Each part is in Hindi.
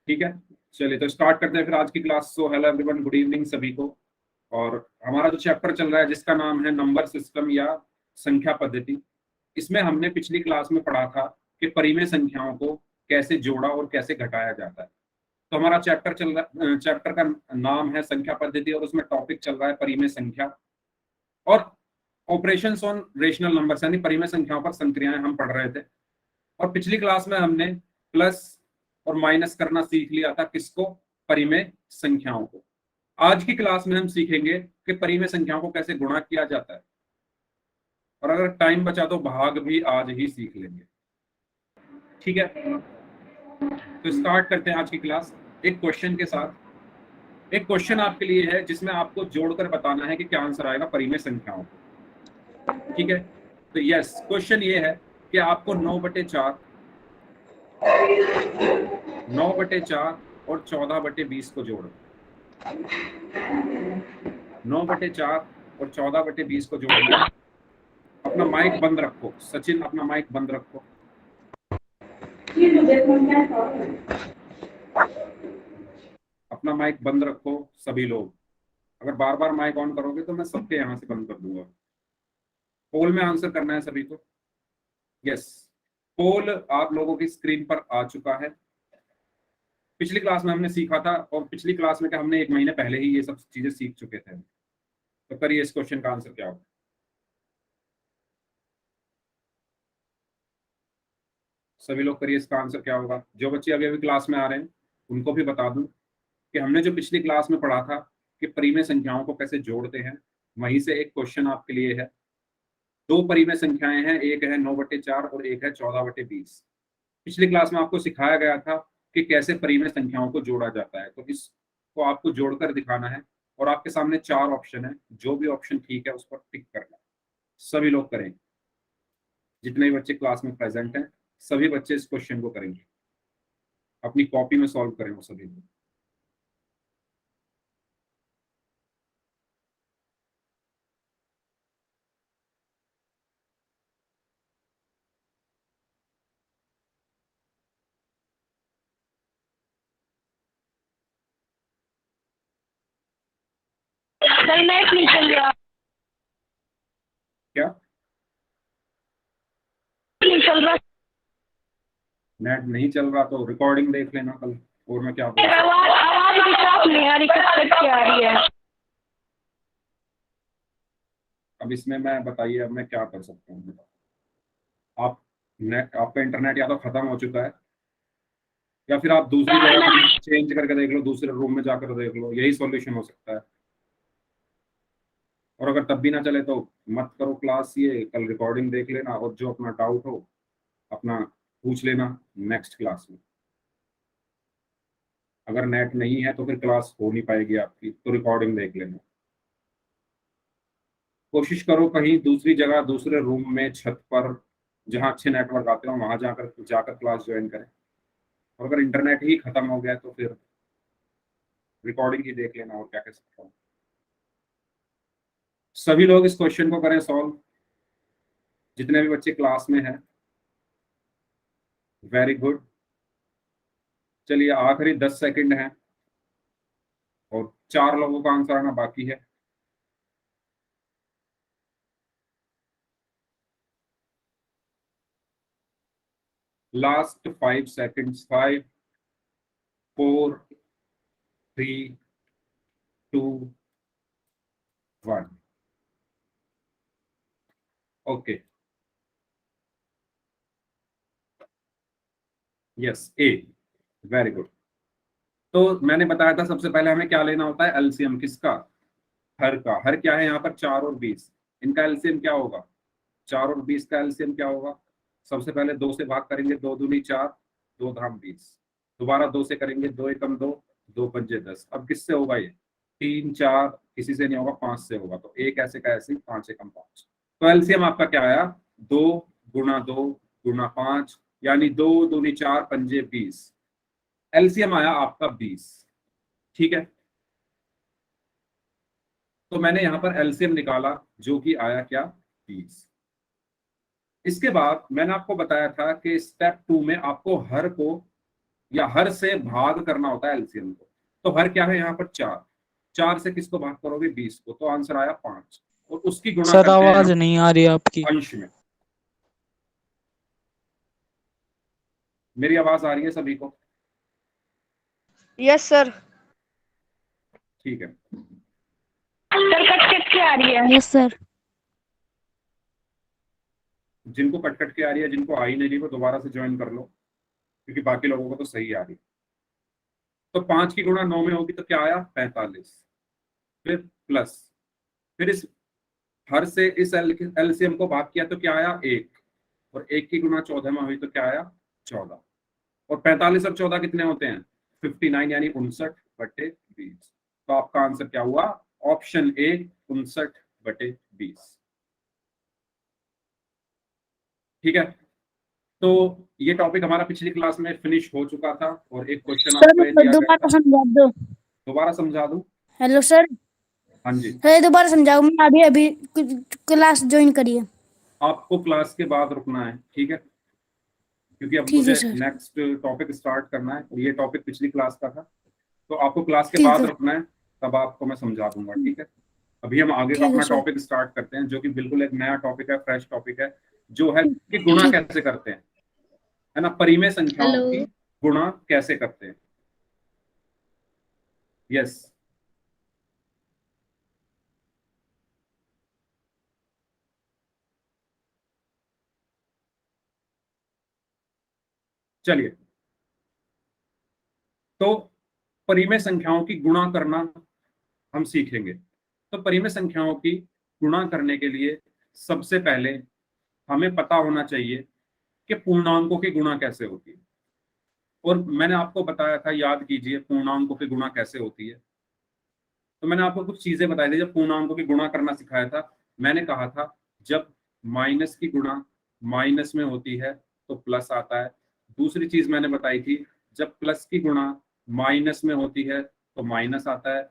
ठीक है, चलिए तो स्टार्ट करते हैं फिर आज की class. So hello everyone, good evening सभी को। और हमारा जो चैप्टर चल रहा है जिसका नाम है नंबर सिस्टम या संख्या पद्धति, इसमें हमने पिछली क्लास में पढ़ा था कि परिमेय संख्याओं को कैसे जोड़ा और कैसे घटाया जाता है। तो हमारा चैप्टर का नाम है संख्या पद्धति और उसमें टॉपिक चल रहा है परिमेय संख्या और ऑपरेशंस ऑन रेशनल नंबर्स, यानी परिमेय संख्याओं पर संक्रियाएं हम पढ़ रहे थे। और पिछली क्लास में हमने प्लस और माइनस करना सीख लिया था, किसको? परिमेय संख्याओं को। आज की क्लास में हम सीखेंगे कि परिमेय संख्याओं को कैसे गुणा किया जाता है, और अगर टाइम बचा तो भाग भी आज ही सीख लेंगे। ठीक है, तो स्टार्ट करते हैं आज की क्लास एक क्वेश्चन के साथ। एक क्वेश्चन आपके लिए है जिसमें आपको जोड़कर बताना है कि क्या आंसर आएगा परिमेय संख्याओं को। ठीक है, तो यस, क्वेश्चन ये है कि आपको 9/4, 9/4 और 14/20 को जोड़ो। 9/4 और 14/20 को जोड़ना है। अपना माइक बंद रखो सचिन, अपना माइक बंद रखो। अपना माइक बंद रखो सभी लोग। अगर बार बार माइक ऑन करोगे तो मैं सबके यहाँ से बंद कर दूंगा। पोल में आंसर करना है सभी को। यस, पोल आप लोगों की स्क्रीन पर आ चुका है। पिछली क्लास में हमने सीखा था, और पिछली क्लास में क्या हमने 1 महीने पहले ही ये सब चीजें सीख चुके थे। तो करिए इस क्वेश्चन का आंसर क्या होगा। सभी लोग करिए इसका आंसर क्या होगा। जो बच्चे अभी अभी क्लास में आ रहे हैं उनको भी बता दूं कि हमने जो पिछली क्लास में पढ़ा था कि परिमेय संख्याओं को कैसे जोड़ते हैं, वहीं से एक क्वेश्चन आपके लिए है। दो परिमेय संख्याएं हैं, एक है 9/4 और एक है 14/20। पिछली क्लास में आपको सिखाया गया था कि कैसे परिमेय संख्याओं को जोड़ा जाता है, तो इसको आपको जोड़कर दिखाना है। और आपके सामने 4 ऑप्शन है, जो भी ऑप्शन ठीक है उस पर टिक करना है। सभी लोग करें, जितने भी बच्चे क्लास में प्रेजेंट हैं सभी बच्चे इस क्वेश्चन को करेंगे। अपनी कॉपी में सॉल्व करें वो सभी लोग। सर नेट नहीं चल रहा। क्या नहीं चल रहा। नेट नहीं चल रहा तो रिकॉर्डिंग देख लेना कल। और मैं क्या बोल आवाज भी साफ नहीं आ रही, कट के आ रही है। अब इसमें मैं बताइए, अब मैं क्या कर सकता हूँ। आप नेट, आपका इंटरनेट या तो खत्म हो चुका है या फिर आप दूसरी जगह चेंज करके देख लो, दूसरे रूम में जाकर देख लो, यही सॉल्यूशन हो सकता है। और अगर तब भी ना चले तो मत करो क्लास, ये कल रिकॉर्डिंग देख लेना और जो अपना डाउट हो अपना पूछ लेना नेक्स्ट क्लास में। अगर नेट नहीं है तो फिर क्लास हो नहीं पाएगी आपकी, तो रिकॉर्डिंग देख लेना। कोशिश करो कहीं दूसरी जगह, दूसरे रूम में, छत पर, जहाँ अच्छे नेटवर्क आते हो वहां जाकर जाकर क्लास ज्वाइन करें। और अगर इंटरनेट ही खत्म हो गया तो फिर रिकॉर्डिंग ही देख लेना, और क्या कह सकता हूँ। सभी लोग इस क्वेश्चन को करें सॉल्व, जितने भी बच्चे क्लास में हैं। Very good. चलिए आखिरी 10 सेकंड हैं और 4 लोगों का आंसर आना बाकी है। Last 5 seconds. 5, 4, 3, 2, 1। Okay, yes, A. Very good. तो मैंने बताया था सबसे पहले हमें क्या लेना होता है, एलसीएम। किसका? हर का। हर क्या है यहाँ पर? 4 और 20। इनका एलसीएम क्या होगा? 4 और 20 का एलसीएम क्या होगा? सबसे पहले 2 से भाग करेंगे, 2 दूनी 4, 2 धाम 20। दोबारा 2 से करेंगे, 2 एकम 2, 2 पंजे 10। अब किससे होगा ये? 3, 4 किसी से नहीं होगा, 5 से होगा। तो एक ऐसे का ऐसे, 5 एकम 5। तो एलसीएम आपका क्या आया? 2 गुणा 2 गुणा 5, यानी 2 दूनी 4 पंजे 20। एलसीएम आया आपका 20। ठीक है, तो मैंने यहां पर एलसीएम निकाला जो कि आया क्या? 20। इसके बाद मैंने आपको बताया था कि स्टेप 2 में आपको हर को या हर से भाग करना होता है एलसीएम को। तो हर क्या है यहाँ पर 4, 4 से किसको भाग करोगे 20 को, तो आंसर आया 5, और उसकी गुणा सर करते हैं आवाज हम नहीं आ रही आपकी। अंश में। मेरी आवाज आ रही है सभी को? Yes sir. ठीक है, सर कट कट के आ रही है। Yes sir. जिनको कट कट के आ रही है, जिनको आई नहीं रही, वो दोबारा से ज्वाइन कर लो, क्योंकि बाकी लोगों को तो सही आ रही है। तो 5 की गुणा 9 में होगी तो क्या आया 45, फिर प्लस, फिर इस हर से इस एलसीएम को भाग किया तो क्या आया 1, और 1 की गुणा 14 में हुई तो क्या आया 14, और 45 और 14 कितने होते हैं 59, यानी 59/20। तो आपका आंसर क्या हुआ, ऑप्शन ए 59/20। ठीक है, तो ये टॉपिक हमारा पिछली क्लास में फिनिश हो चुका था, और एक क्वेश्चन सर आपको ये दिया गया दोबारा था। समझा दो। दोबारा समझा दूं? Hello sir. हाँ जी, सर दोबारा समझाओ, मैं अभी अभी क्लास ज्वाइन करी है। आपको क्लास के बाद रुकना है, ठीक है, क्योंकि अब ठीक है मुझे सर। नेक्स्ट टॉपिक स्टार्ट करना है, और ये टॉपिक पिछली क्लास का था, तो आपको क्लास के ठीक बाद है। रुकना है, तब आपको मैं समझा दूंगा, ठीक है। अभी हम आगे का ठीक है अपना सर। टॉपिक स्टार्ट करते हैं, जो कि बिल्कुल एक नया टॉपिक है, फ्रेश टॉपिक है, जो है कि गुणा ठीक। कैसे करते हैं, है ना, परिमेय संख्याओं हेलो। की गुणा कैसे करते हैं। यस, चलिए, तो परिमेय संख्याओं की गुणा करना हम सीखेंगे। तो परिमेय संख्याओं की गुणा करने के लिए सबसे पहले हमें पता होना चाहिए कि पूर्णांकों की गुणा कैसे होती है। और मैंने आपको बताया था, याद कीजिए, पूर्णांकों की गुणा कैसे होती है। तो मैंने आपको कुछ चीजें बताई थी जब पूर्णांकों की गुणा करना सिखाया था। मैंने कहा था जब माइनस की गुणा माइनस में होती है तो प्लस आता है। दूसरी चीज मैंने बताई थी, जब प्लस की गुणा माइनस में होती है तो माइनस आता है।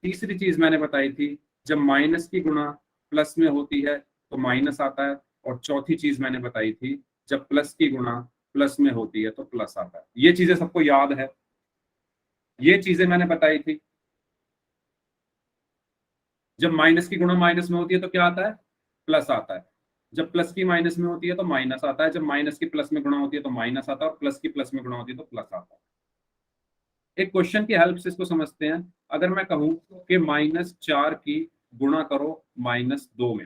तीसरी चीज मैंने बताई थी, जब माइनस की गुणा प्लस में होती है तो माइनस आता है। और चौथी चीज मैंने बताई थी, जब प्लस की गुणा प्लस में होती है तो प्लस आता है। ये चीजें सबको याद है, ये चीजें मैंने बताई थी। जब माइनस की गुणा माइनस में होती है तो क्या आता है, प्लस आता है। जब प्लस की माइनस में होती है तो माइनस आता है। जब माइनस की प्लस में गुणा होती है तो माइनस आता है, और प्लस की प्लस में गुणा होती है तो प्लस आता है। एक क्वेश्चन की हेल्प से इसको समझते हैं। अगर मैं कहूं कि -4 की गुणा करो -2 में,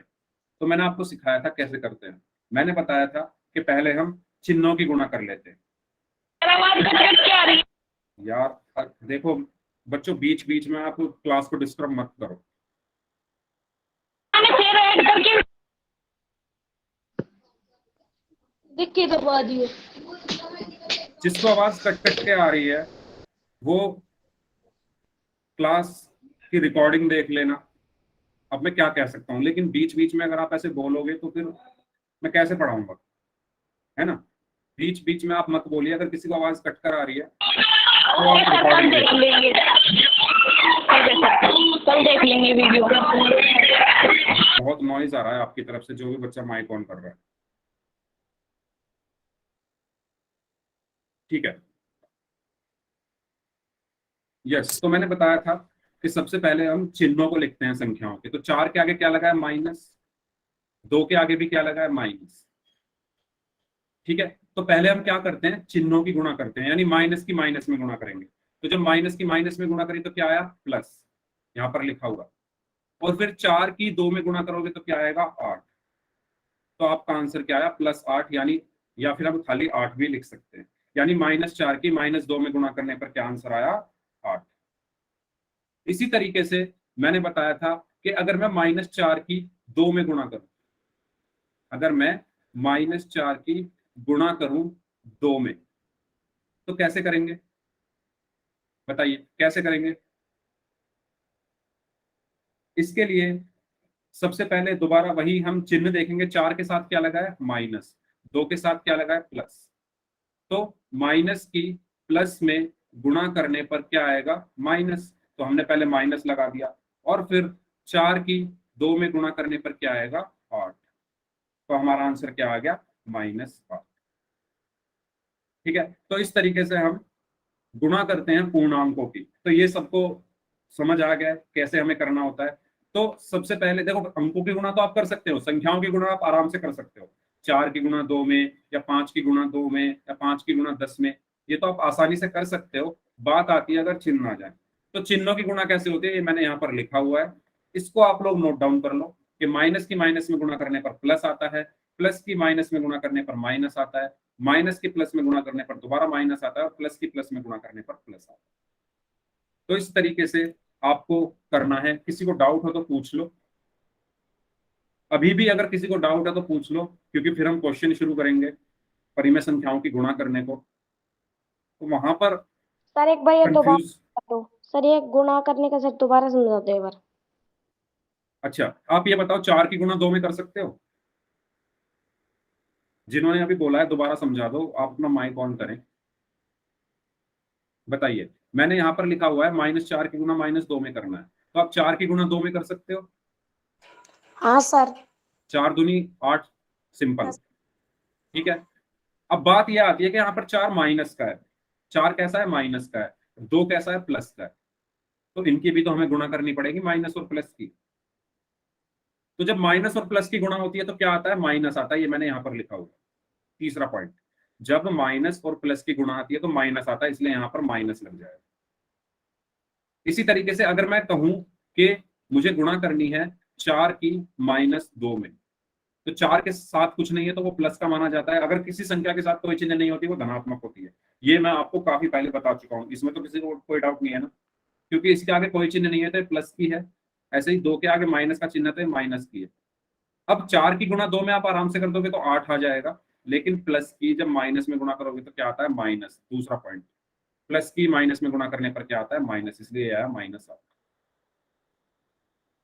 तो मैंने आपको सिखाया था कैसे करते हैं। मैंने बताया था कि पहले हम चिन्हों की गुणा कर लेते हैं। आवाज कट कट के आ रही यार देखो बच्चों, बीच बीच में आप क्लास को डिस्टर्ब मत करो। है। मैंने फिर ऐड करके देखिए दबा दिए। जिसको आवाज कट कट के आ रही है वो क्लास की रिकॉर्डिंग देख लेना। अब मैं क्या कह सकता हूँ, लेकिन बीच बीच में अगर आप ऐसे बोलोगे तो फिर मैं कैसे पढ़ाऊंगा, है ना। बीच बीच में आप मत बोलिए, अगर किसी को आवाज कट कर आ रही है तो आप कल रिकॉर्डिंग देख देख। लेंगे। कल देख लेंगे वीडियो। बहुत नॉइज आ रहा है आपकी तरफ से, जो भी बच्चा माइक ऑन कर रहा है। ठीक है, यस, तो मैंने बताया था कि सबसे पहले हम चिन्हों को लिखते हैं संख्याओं के। तो 4 के आगे क्या लगा है माइनस, 2 के आगे भी क्या लगा है माइनस। ठीक है, तो पहले हम क्या करते हैं, चिन्हों की गुणा करते हैं, यानी माइनस की माइनस में गुणा करेंगे। तो जब माइनस की माइनस में गुणा करें तो क्या आया प्लस, यहाँ पर लिखा हुआ। और फिर 4 की 2 में गुणा करोगे तो क्या आएगा 8। तो आपका आंसर क्या आया +8, यानी, या फिर हम खाली 8 भी लिख सकते हैं, यानी -4 की -2 में गुणा करने पर क्या आंसर आया 8। इसी तरीके से मैंने बताया था कि अगर मैं -4 की 2 में गुणा करूं, अगर मैं -4 की गुणा करूं 2 में, तो कैसे करेंगे, बताइए कैसे करेंगे। इसके लिए सबसे पहले दोबारा वही हम चिन्ह देखेंगे। 4 के साथ क्या लगा है माइनस, 2 के साथ क्या लगा है प्लस। तो माइनस की प्लस में गुणा करने पर क्या आएगा माइनस, तो हमने पहले माइनस लगा दिया। और फिर 4 की 2 में गुणा करने पर क्या आएगा 8। तो हमारा आंसर क्या आ गया -8। ठीक है, तो इस तरीके से हम गुणा करते हैं पूर्णांकों की। तो ये सबको समझ आ गया है कैसे हमें करना होता है। तो सबसे पहले देखो, अंकों की गुणा तो आप कर सकते हो, संख्याओं की गुणा आप आराम से कर सकते हो। 4 की गुणा 2 में, या 5 की गुणा 2 में, या 5 की गुणा 10 में, ये तो आप आसानी से कर सकते हो। बात आती है अगर चिन्ह आ जाए, तो चिन्हों की गुणा कैसे होती है ये मैंने यहाँ पर लिखा हुआ है। इसको आप लोग नोट डाउन कर लो कि माइनस की माइनस में गुणा करने पर प्लस आता है, प्लस की माइनस में गुणा करने पर माइनस आता है, माइनस की प्लस में गुणा करने पर दोबारा माइनस आता है, और प्लस की प्लस में गुणा करने पर प्लस आता है। तो इस तरीके से आपको करना है। किसी को डाउट हो तो पूछ लो, अभी भी अगर किसी को डाउट है तो पूछ लो, क्योंकि फिर हम क्वेश्चन शुरू करेंगे परिमेय संख्याओं की गुणा करने को, तो वहां पर सर एक बार ये दोबारा कंफ्यूज। दो। सर ये गुणा करने का सर दोबारा समझा दो एक बार। अच्छा, आप ये बताओ 4 की गुणा 2 में कर सकते हो? जिन्होंने अभी बोला है दोबारा समझा दो, आप अपना माइक ऑन करें, बताइए। मैंने यहाँ पर लिखा हुआ है -4 की गुणा -2 में करना है, तो आप 4 की गुणा 2 में कर सकते हो? हाँ सर। 4 दूनी 8, सिंपल, ठीक है। अब बात यह आती है कि यहाँ पर 4 माइनस का है, 4 कैसा है? माइनस का है, 2 कैसा है? प्लस का है। तो इनकी भी तो हमें गुणा करनी पड़ेगी, माइनस और प्लस की। तो जब माइनस और प्लस की गुणा होती है तो क्या आता है? माइनस आता है, ये मैंने यहाँ पर लिखा हुआ। तीसरा पॉइंट, जब माइनस और प्लस की गुणा आती है तो माइनस आता है, इसलिए यहाँ पर माइनस लग जाएगा। इसी तरीके से अगर मैं कहूं कि मुझे गुणा करनी है 4 की -2 में, तो 4 के साथ कुछ नहीं है तो वो प्लस का माना जाता है। अगर किसी संख्या के साथ कोई चिन्ह नहीं होती वो धनात्मक होती है। ये मैं आपको काफी पहले बता चुका हूँ, इसमें तो किसी को कोई डाउट नहीं है ना, क्योंकि इसके आगे कोई चिन्ह नहीं है तो प्लस की है। ऐसे ही 2 के आगे माइनस का चिन्ह है तो माइनस की है। अब 4 की गुणा 2 में आप आराम से कर दोगे तो 8 आ जाएगा, लेकिन प्लस की जब माइनस में गुणा करोगे तो क्या आता है? माइनस। दूसरा पॉइंट, प्लस की माइनस में गुणा करने पर क्या आता है? माइनस, इसलिए आया माइनस।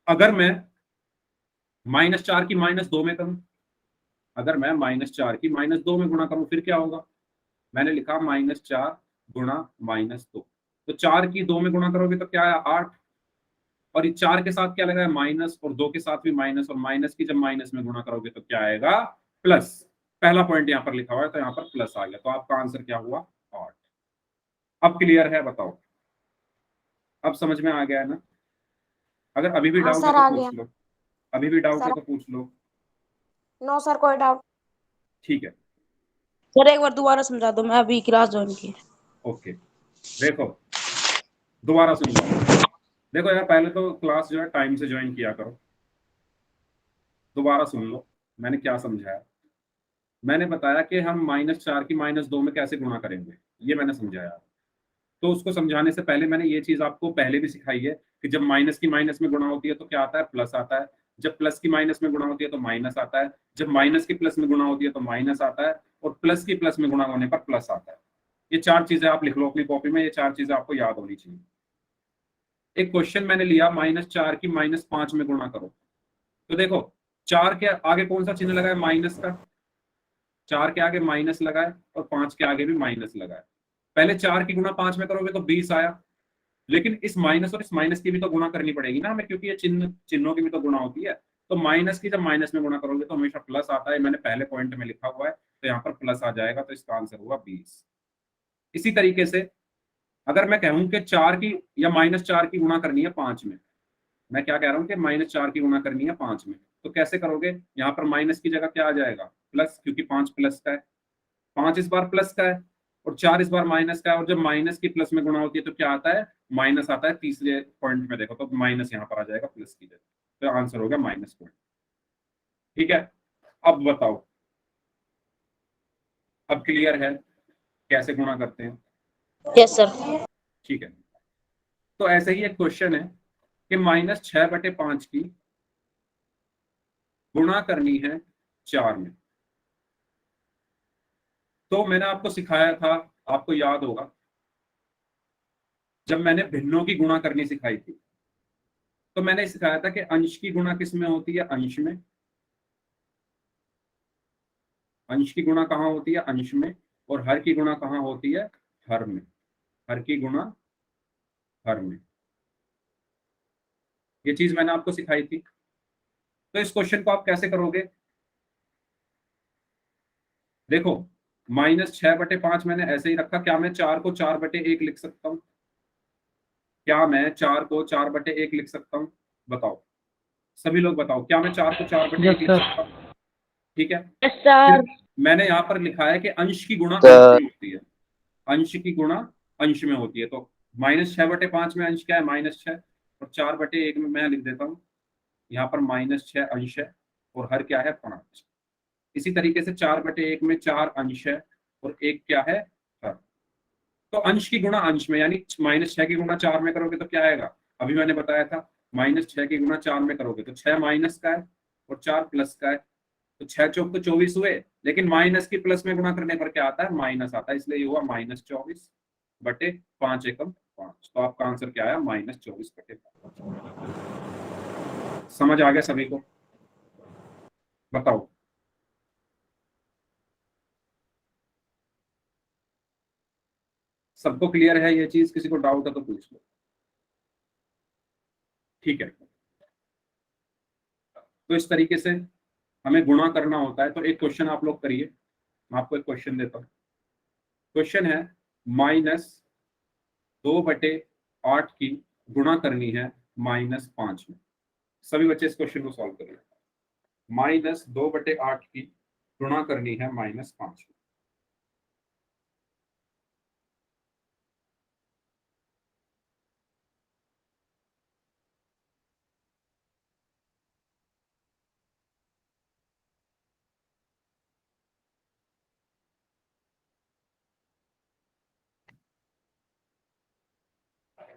अगर मैं -4 की -2 में करूं, अगर मैं -4 की -2 में गुणा करूं, फिर क्या होगा? मैंने लिखा -4 गुणा -2, तो 4 की 2 में गुणा करोगे तो क्या है? 8। और ये 4 के साथ क्या लगा है? माइनस, और 2 के साथ भी माइनस, और माइनस की जब माइनस में गुणा करोगे तो क्या आएगा? प्लस। पहला पॉइंट यहाँ पर लिखा हुआ है तो यहाँ पर प्लस आ गया, तो आपका आंसर क्या हुआ? 8। अब क्लियर है? बताओ, अब समझ में आ गया है ना? अगर अभी भी हाँ डाउट है सर तो आ गया। पूछ लो, अभी भी डाउट है सर तो पूछ लो। नो सर कोई डाउट। ठीक है, सर एक बार दोबारा समझा दो, मैं अभी क्लास ज्वाइन की है। ओके। देखो, दोबारा सुन लो। देखो यार, पहले तो क्लास जो है टाइम से ज्वाइन किया करो। दोबारा सुन लो मैंने क्या समझाया। मैंने बताया कि हम -4 की -2 में कैसे गुणा करेंगे, ये मैंने समझाया। तो उसको समझाने से पहले मैंने ये चीज आपको पहले भी सिखाई है कि जब माइनस की माइनस में गुणा होती है तो क्या आता है? प्लस आता है। जब प्लस की माइनस में गुणा होती है तो माइनस आता है। जब माइनस की प्लस में गुणा होती है तो माइनस आता है, और प्लस की प्लस में गुणा होने पर प्लस आता है। ये 4 चीजें आप लिख लो अपनी कॉपी में, ये 4 चीजें आपको याद होनी चाहिए। एक क्वेश्चन मैंने लिया, -4 की -5 में गुणा करो, तो देखो 4 के आगे कौन सा चिन्ह लगा है? माइनस का। 4 के आगे माइनस लगा है, और 5 के आगे भी माइनस लगा है। पहले 4 की गुणा 5 में करोगे तो 20 आया, लेकिन इस माइनस और इस माइनस की भी तो गुणा करनी पड़ेगी ना हमें, क्योंकि ये चिन्हों की भी तो गुणा होती है। तो माइनस की जब माइनस में गुणा करोगे तो हमेशा प्लस आता है, मैंने पहले पॉइंट में लिखा हुआ है, तो यहाँ पर प्लस आ जाएगा, तो इसका आंसर हुआ 20। इसी तरीके से अगर मैं कहूं कि 4 की या -4 की गुणा करनी है 5 में, मैं क्या कह रहा हूँ कि -4 की गुणा करनी है 5 में, तो कैसे करोगे? यहाँ पर माइनस की जगह क्या आ जाएगा? प्लस, क्योंकि 5 प्लस का है, 5 इस बार प्लस का है, और 4 इस बार माइनस का है, और जब माइनस की प्लस में गुणा होती है तो क्या आता है? माइनस आता है। तीसरे पॉइंट में देखो तो माइनस यहाँ पर आ जाएगा प्लस की जगह, तो आंसर होगा -20। ठीक है, अब बताओ, अब क्लियर है कैसे गुणा करते हैं? Yes sir. ठीक है, तो ऐसे ही एक क्वेश्चन है कि -6/5 की गुणा करनी है 4 में। तो मैंने आपको सिखाया था, आपको याद होगा, जब मैंने भिन्नों की गुणा करनी सिखाई थी, तो मैंने सिखाया था कि अंश की गुणा किस में होती है? अंश में। अंश की गुणा कहाँ होती है? अंश में। और हर की गुणा कहाँ होती है? हर में। हर की गुणा हर में। ये चीज मैंने आपको सिखाई थी। तो इस क्वेश्चन को आप कैसे करोगे? देखो, -6/5 मैंने ऐसे ही रखा। क्या मैं 4 को 4/1 लिख सकता हूँ? क्या मैं 4 को 4/1 लिख सकता हूँ? बताओ, सभी लोग बताओ, क्या मैं 4 को 4/1 लिख सकता हूँ? ठीक है, यस सर। फिर मैंने यहाँ पर लिखा है कि अंश की गुणा सर। अंश में होती है, अंश की गुणा अंश में होती है। तो -6/5 में अंश क्या है? -6, और 4/1 में मैं लिख देता हूँ यहाँ पर -6 अंश है और हर क्या है? 5। इसी तरीके से 4/1 में 4 अंश है और 1 क्या है? हर। तो अंश की गुणा अंश में, यानी -6 की गुणा 4 में करोगे तो क्या आएगा? अभी मैंने बताया था -6 की गुणा 4 में करोगे तो 6 माइनस का है और 4 प्लस का है, तो 6 चौक तो 24 हुए, लेकिन माइनस की प्लस में गुणा करने पर क्या आता है? माइनस आता है, इसलिए ये हुआ -24/5 एकम 5। तो आपका आंसर क्या आया? -24/5। समझ आ गया सभी को? बताओ। सबको क्लियर है ये चीज? किसी को डाउट है तो पूछ लो। ठीक है, तो इस तरीके से हमें गुणा करना होता है। तो एक क्वेश्चन आप लोग करिए, मैं आपको एक क्वेश्चन देता हूँ। क्वेश्चन है -2/8 की गुणा करनी है -5 में। सभी बच्चे इस क्वेश्चन को सॉल्व करिए। -2/8 की गुणा करनी है -5 में।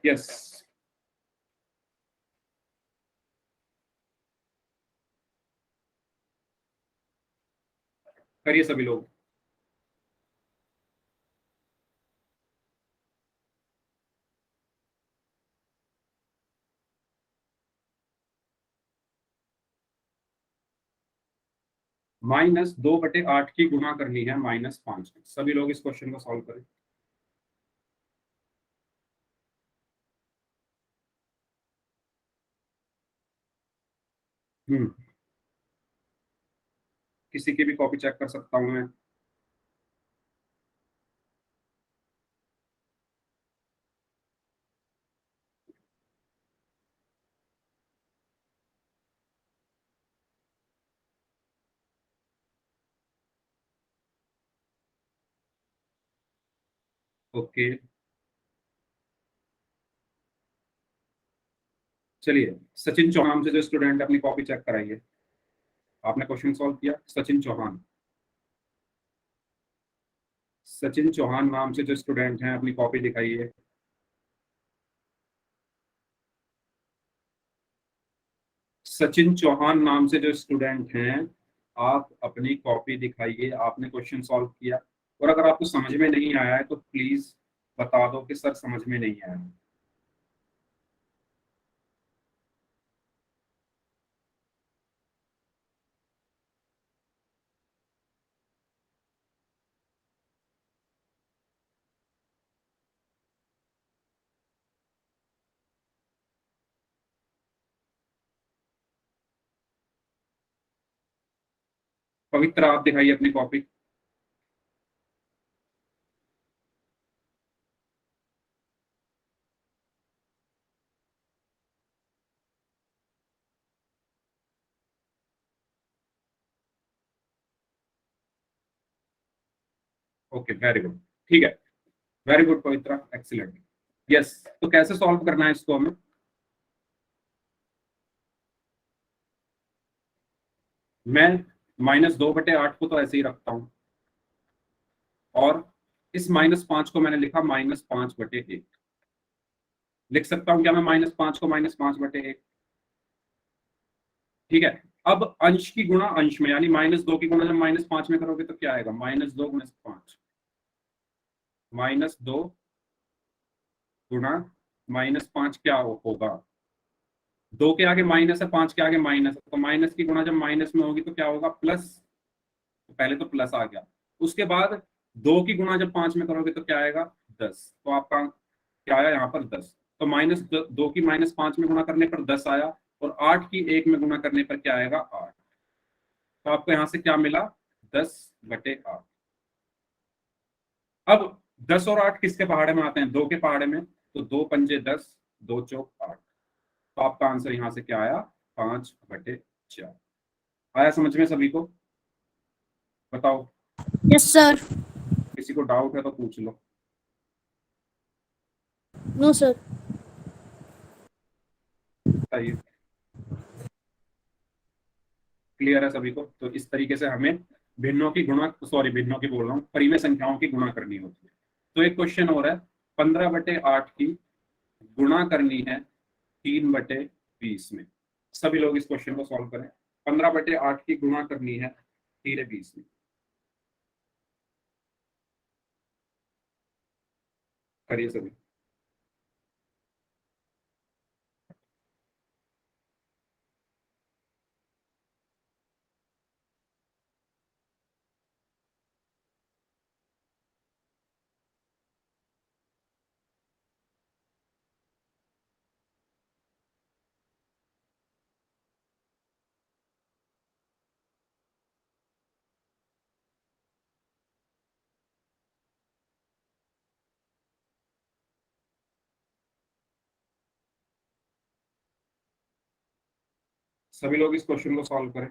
यस, करिए सभी लोग। -2/8 की गुणा करनी है -5 में। सभी लोग इस क्वेश्चन को सॉल्व करें। किसी की भी कॉपी चेक कर सकता हूँ मैं? ओके, चलिए। सचिन चौहान से जो स्टूडेंट अपनी कॉपी चेक कराइए। आपने क्वेश्चन सॉल्व किया? सचिन चौहान, सचिन चौहान नाम से जो स्टूडेंट हैं अपनी कॉपी दिखाइए। सचिन चौहान नाम से जो स्टूडेंट हैं, आप अपनी कॉपी दिखाइए। आपने क्वेश्चन सॉल्व किया, और अगर आपको समझ में नहीं आया है तो प्लीज बता दो कि सर समझ में नहीं आया। पवित्र, आप दिखाइए अपनी कॉपी। ओके, वेरी गुड, ठीक है, वेरी गुड पवित्रा, एक्सीलेंट। यस, तो कैसे सॉल्व करना है इसको हमें? मैं -2/8 को तो ऐसे ही रखता हूं, और इस -5 को मैंने लिखा -5/1 लिख सकता हूं क्या मैं? -5 को -5/1। ठीक है, अब अंश की गुणा अंश में, यानी -2 की गुणा जब -5 में करोगे तो क्या आएगा? -2 × 5, -2 गुणा -5 क्या होगा? 2 के आगे माइनस है, 5 के आगे माइनस है, तो माइनस की गुणा जब माइनस में होगी तो क्या होगा? प्लस। तो पहले तो प्लस आ गया, उसके बाद 2 की गुणा जब 5 में करोगे तो क्या आएगा? 10। तो आपका क्या आया यहाँ पर? 10। तो -2 की -5 में गुणा करने पर 10 आया, और 8 की 1 में गुणा करने पर क्या आएगा? 8। तो आपको यहाँ से क्या मिला? 10/8। अब 10 और 8 किसके पहाड़े में आते हैं? 2 के पहाड़े में, तो 2 पंजे 10, 2 चौक 8। तो आपका आंसर यहाँ से क्या आया? 5/4 आया समझ में सभी को? बताओ, यस सर। किसी को डाउट है तो पूछ लो। No sir. बताइए, क्लियर है सभी को? तो इस तरीके से हमें भिन्नों की बोल रहा हूँ, परिमेय संख्याओं की गुणा करनी होती है। तो एक क्वेश्चन और है, 15/8 की गुणा करनी है 3/20 में। सभी लोग इस क्वेश्चन को सॉल्व करें। 15/8 की गुणा करनी है 3/20 में। करिए सभी। सभी लोग इस क्वेश्चन को सॉल्व करें।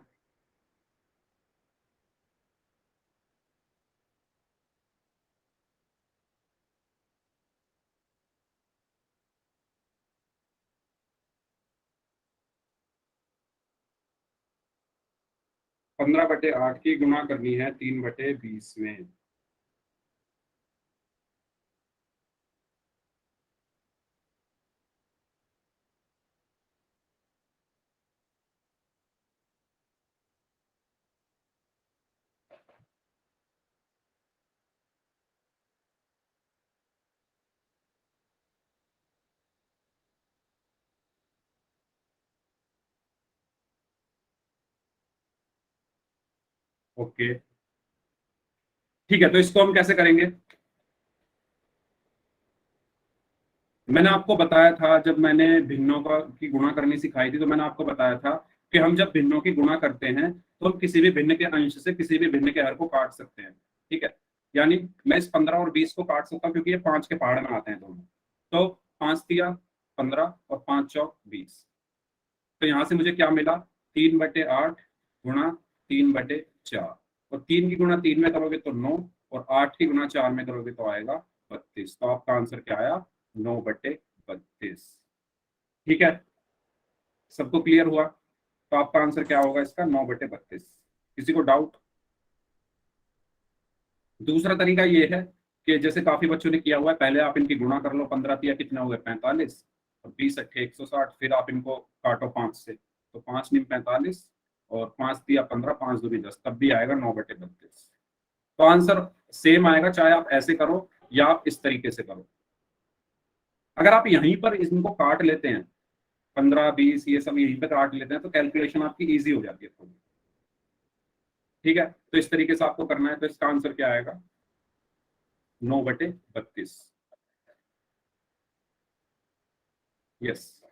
पंद्रह बटे आठ की गुणा करनी है 3/20 में। ओके, ठीक है, तो इसको हम कैसे करेंगे? मैंने आपको बताया था, जब मैंने भिन्नों का की गुणा करनी सिखाई थी, तो मैंने आपको बताया था कि हम जब भिन्नों की गुणा करते हैं तो हम किसी भी भिन्न के अंश से किसी भी भिन्न के हर को काट सकते हैं। ठीक है, यानी मैं इस 15 और 20 को काट सकता हूँ क्योंकि ये 5 के पहाड़ में आते हैं दोनों। तो 5 तिया 15 और 5 चौक 20। तो यहाँ से मुझे क्या मिला? 3/8 गुणा 3/4, और 3 की गुणा 3 में करोगे तो 9, और 8 की गुणा 4 में करोगे तो आएगा 32। तो आपका आंसर क्या आया? 9/32। ठीक है, सबको क्लियर हुआ? तो आपका आंसर क्या होगा इसका? 9/32। किसी को डाउट? दूसरा तरीका ये है कि जैसे काफी बच्चों ने किया हुआ है, पहले आप इनकी गुणा कर लो। 15 तिया कितने हो गए? 45, और 20 अट्ठे 160। फिर आप इनको काटो 5 से, तो 5 × 45 और 5 तिया 15, 5 दूनी 10, तब भी आएगा 9/32। तो आंसर सेम आएगा, चाहे आप ऐसे करो या आप इस तरीके से करो। अगर आप यहीं पर इनको काट लेते हैं, 15 20 ये सब यहीं पे काट लेते हैं, तो कैलकुलेशन आपकी इजी हो जाती है थोड़ी। ठीक है, तो इस तरीके से आपको करना है। तो इसका आंसर क्या आएगा? 9/32। यस,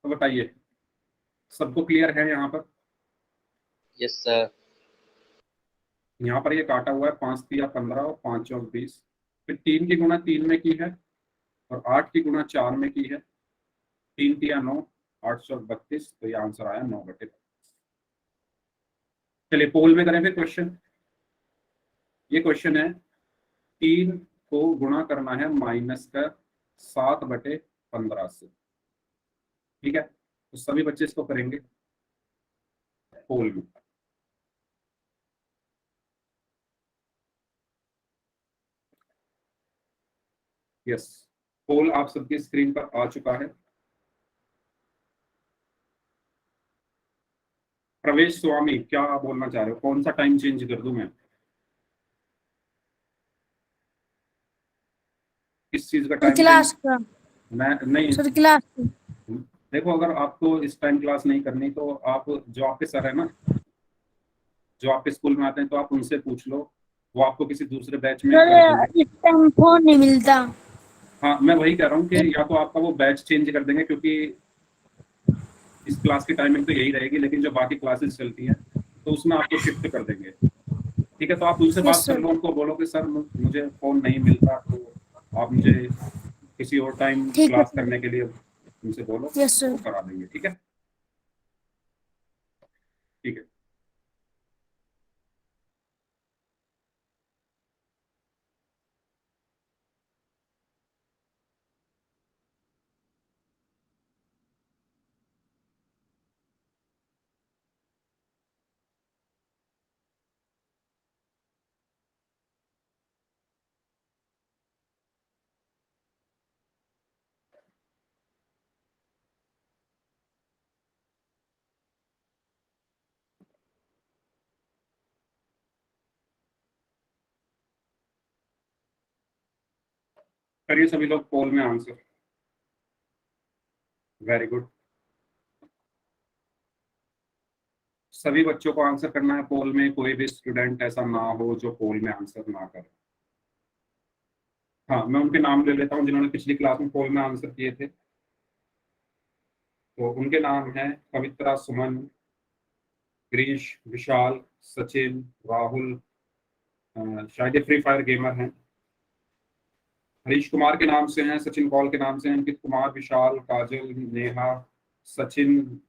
तो बताइए, सबको क्लियर है यहाँ पर? Yes sir. यहाँ पर ये काटा हुआ है, 5 तिया 15 और 5 चौक 20। फिर 3 की गुणा 3 में की है, और 8 की गुणा 4 में की है। 3 तिया 9, 8 चौक 32। तो ये आंसर आया 9/32। चलिए पोल में करें फिर क्वेश्चन। ये क्वेश्चन है, 3 को गुणा करना है -7/15 से। ठीक है, तो सभी बच्चे इसको करेंगे पोल में। यस, पोल आप सबकी स्क्रीन पर आ चुका है। प्रवेश स्वामी, क्या बोलना चाह रहे हो? कौन सा टाइम चेंज कर दूं मैं? किस चीज का टाइम क्लास चेंज? का। मैं नहीं, सर क्लास का। देखो, अगर आपको इस टाइम क्लास नहीं करनी तो आप जो आपके सर है ना, जो आपके स्कूल में आते हैं, तो आप उनसे पूछ लो, वो आपको किसी दूसरे बैच में कर देंगे। सर इस टाइम फोन नहीं मिलता। हाँ, मैं वही कह रहा हूँ कि या तो आपका वो बैच चेंज कर देंगे, क्योंकि इस क्लास की टाइमिंग तो यही रहेगी, लेकिन जो बाकी क्लासेस चलती हैं तो उसमें आपको शिफ्ट कर देंगे। ठीक है, तो आप उनसे Yes, बात कर sir. लो, उनको बोलो कि सर मुझे फोन नहीं मिलता, तो आप मुझे किसी और टाइम ठीक है क्लास सर. करने के लिए उनसे बोलो, Yes, sir. वो करा देंगे। ठीक है, ठीक है। करिए सभी लोग पोल में आंसर। Very good. सभी बच्चों को आंसर करना है पोल में, कोई भी स्टूडेंट ऐसा ना हो जो पोल में आंसर ना करे। हाँ, मैं उनके नाम ले लेता हूँ जिन्होंने पिछली क्लास में पोल में आंसर किए थे। तो उनके नाम हैं पवित्रा, सुमन, ग्रीश, विशाल, सचिन, राहुल, शायद ये फ्री फायर गेमर हैं। हरीश कुमार के नाम से हैं, सचिन कौल के नाम से हैं, अंकित कुमार, विशाल, काजल, नेहा, सचिन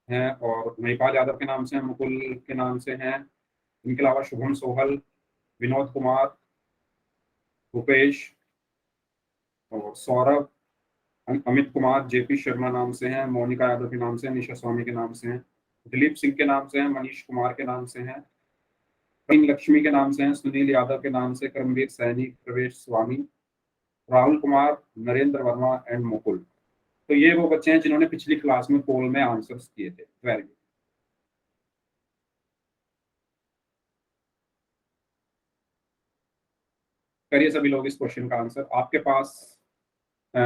हैं, और महिपाल यादव के नाम से हैं, मुकुल के नाम से हैं। इनके अलावा शुभम सोहल, विनोद कुमार, भूपेश और सौरभ, अमित कुमार, जेपी शर्मा नाम से हैं, मोनिका यादव के नाम से हैं, निशा स्वामी के नाम से हैं, दिलीप सिंह के नाम से हैं, मनीष कुमार के नाम से हैं, प्रवीण लक्ष्मी के नाम से हैं, सुनील यादव के नाम से, करमवीर सैनी, प्रवेश स्वामी, राहुल कुमार, नरेंद्र वर्मा एंड मुकुल। तो ये वो बच्चे हैं जिन्होंने पिछली क्लास में पोल में आंसर्स किए थे। Very good. करिए सभी लोग इस क्वेश्चन का आंसर। आपके पास अ,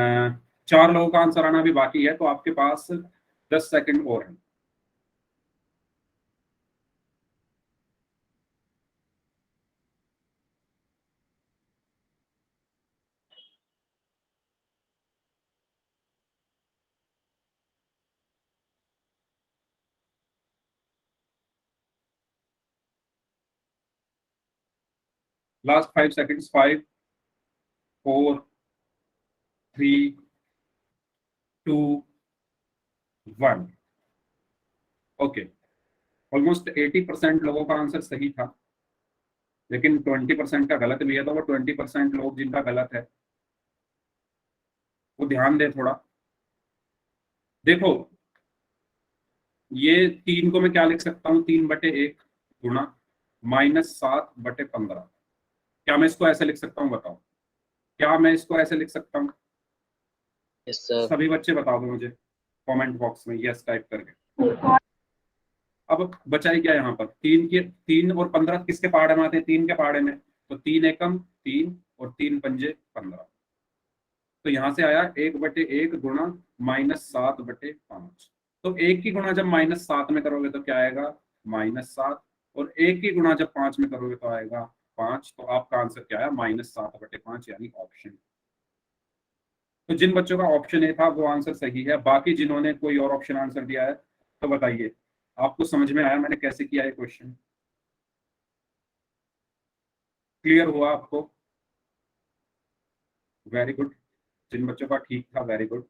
4 लोगों का आंसर आना भी बाकी है, तो आपके पास 10 सेकंड और हैं। Last 5 seconds. 5, 4, 3, 2, 1। ओके, ऑलमोस्ट 80% लोगों का आंसर सही था, लेकिन 20% का गलत भी है। तो वो 20% लोग जिनका गलत है वो ध्यान दे थोड़ा। देखो, ये 3 को मैं क्या लिख सकता हूँ, 3/1 गुणा -7/15। क्या मैं इसको ऐसे लिख सकता हूँ, बताओ? क्या मैं इसको ऐसे लिख सकता हूँ? Yes, sir. सभी बच्चे बता दो मुझे कमेंट बॉक्स में यस टाइप करके। अब बचाई क्या यहाँ पर? 3 और 15 किसके पहाड़े में आते हैं? 3 के पहाड़े में। तो 3 एकम 3 और 3 पंजे 15। तो यहाँ से आया 1/1 गुणा -7/5। तो 1 की गुणा जब -7 में करोगे तो क्या आएगा? -7। और 1 की गुणा जब 5 में करोगे तो आएगा 5। तो आपका आंसर क्या आया? -7/5, यानी ऑप्शन। तो जिन बच्चों का ऑप्शन ए था वो आंसर सही है। बाकी जिन्होंने कोई और ऑप्शन आंसर दिया है तो बताइए, आपको समझ में आया मैंने कैसे किया है क्वेश्चन? क्लियर हुआ आपको? Very good. जिन बच्चों का ठीक था, वेरी गुड।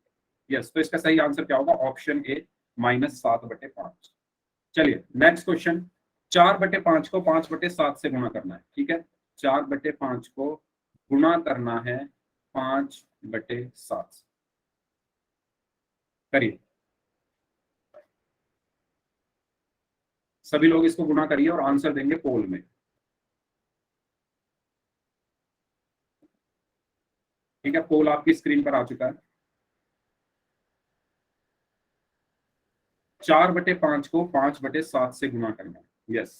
यस, तो इसका सही आंसर क्या होगा? Option A, -7/5। चलिए नेक्स्ट क्वेश्चन। 4/5 को 5/7 से गुणा करना है। ठीक है, 4/5 को गुणा करना है 5/7 से। करिए सभी लोग, इसको गुणा करिए और आंसर देंगे पोल में। ठीक है, पोल आपकी स्क्रीन पर आ चुका है। 4/5 को 5/7 से गुणा करना है। Yes,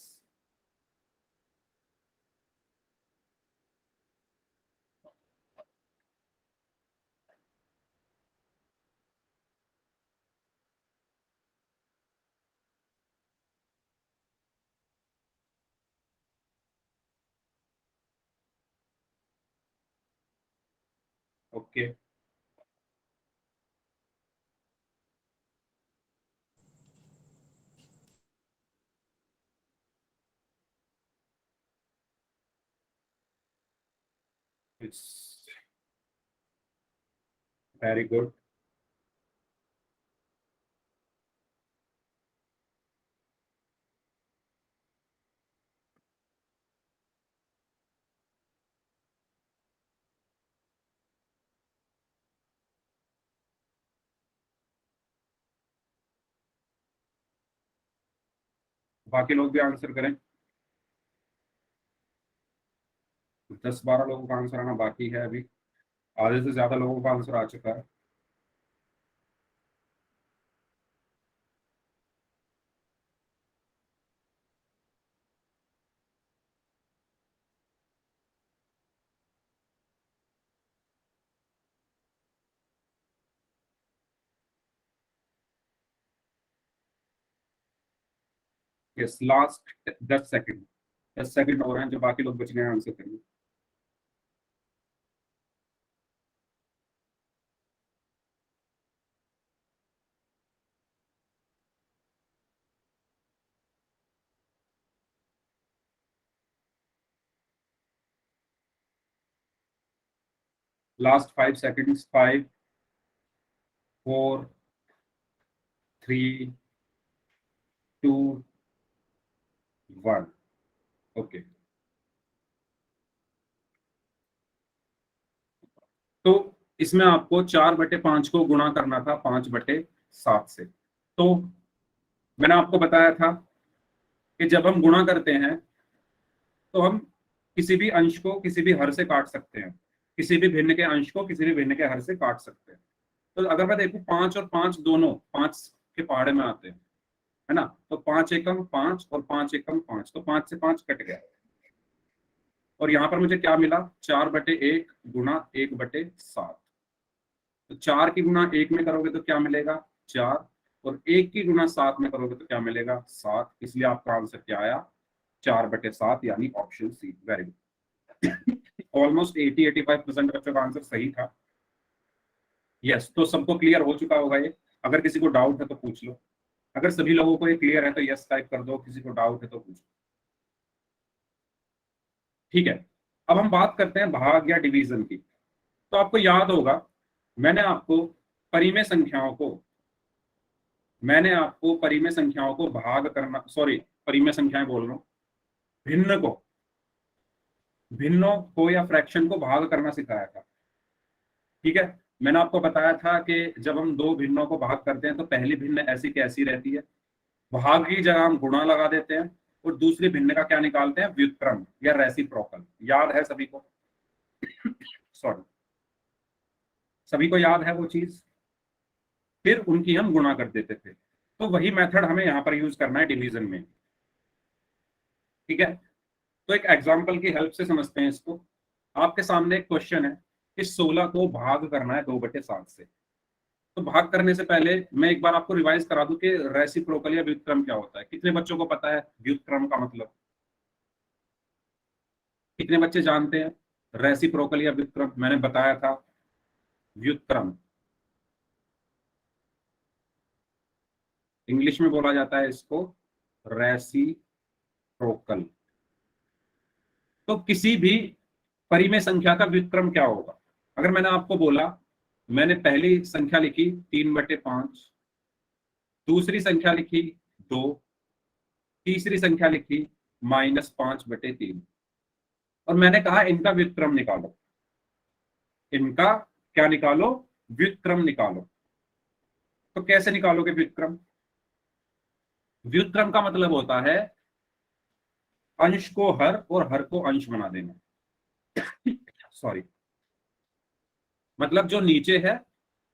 okay. Very good. बाकी लोग भी आंसर करें। 10-12 लोगों का आंसर आना बाकी है अभी। आधे से ज्यादा लोगों का आंसर आ चुका है। Yes, last 10 second. 10 सेकंड हो रहे हैं, जो बाकी लोग बच गए आंसर करेंगे। Last 5 seconds. 5, 4, 3, 2, 1। ओके, तो इसमें आपको 4/5 को गुणा करना था 5/7 से। तो मैंने आपको बताया था कि जब हम गुणा करते हैं तो हम किसी भी अंश को किसी भी हर से काट सकते हैं, किसी भी भिन्न के अंश को किसी भी भिन्न के हर से काट सकते हैं। तो अगर मैं देखूं 5 और 5 दोनों 5 के पहाड़े में आते हैं, है ना, तो 5 एकम 5 और 5 एकम 5, तो 5 से 5 कट गया। और यहां पर मुझे क्या मिला, 4/1 गुणा 1/7। तो 4 की गुणा 1 में करोगे तो क्या मिलेगा, 4, और 1 की गुणा 7 में करोगे तो क्या मिलेगा, 7। इसलिए आपका आंसर क्या आया, 4/7, यानी option C. Very good. Almost 80-85% बच्चों का आंसर सही था। यस, तो सबको क्लियर हो चुका होगा ये। अगर किसी को डाउट है तो पूछ लो। अगर सभी लोगों को ये क्लियर है तो यस टाइप कर दो, किसी को डाउट है तो पूछो। ठीक है, अब हम बात करते हैं भाग या डिवीजन की। तो आपको याद होगा मैंने आपको परिमेय संख्याओं को भाग करना, सॉरी, परिमेय संख्याएं बोल रहा हूं, भिन्नों को या फ्रैक्शन को भाग करना सिखाया था। ठीक है, मैंने आपको बताया था कि जब हम दो भिन्नों को भाग करते हैं तो पहली भिन्न ऐसी कैसी रहती है, भाग की जगह हम गुणा लगा देते हैं, और दूसरी भिन्न का क्या निकालते हैं, व्युत्क्रम या रेसिप्रोकल। याद है सभी को? सॉरी, सभी को याद है वो चीज? फिर उनकी हम गुणा कर देते थे। तो वही मेथड हमें यहाँ पर यूज करना है डिवीजन में। ठीक है, तो एक एग्जांपल की हेल्प से समझते हैं इसको। आपके सामने एक क्वेश्चन है कि 16 को भाग करना है 2/7 से। तो भाग करने से पहले मैं एक बार आपको रिवाइज करा दूं कि रेसिप्रोकल या व्युत्क्रम क्या होता है। कितने बच्चों को पता है व्युत्क्रम का मतलब? कितने बच्चे जानते हैं रेसिप्रोकल या व्युत्क्रम? मैंने बताया था व्युत्क्रम इंग्लिश में बोला जाता है इसको रेसिप्रोकल। तो किसी भी परिमेय संख्या का व्युत्क्रम क्या होगा? अगर मैंने आपको बोला, मैंने पहली संख्या लिखी 3/5, दूसरी संख्या लिखी 2, तीसरी संख्या लिखी -5/3, और मैंने कहा इनका व्युत्क्रम निकालो। इनका क्या निकालो? व्युत्क्रम निकालो। तो कैसे निकालोगे व्युत्क्रम? व्युत्क्रम का मतलब होता है अंश को हर और हर को अंश बना देना। सॉरी, मतलब जो नीचे है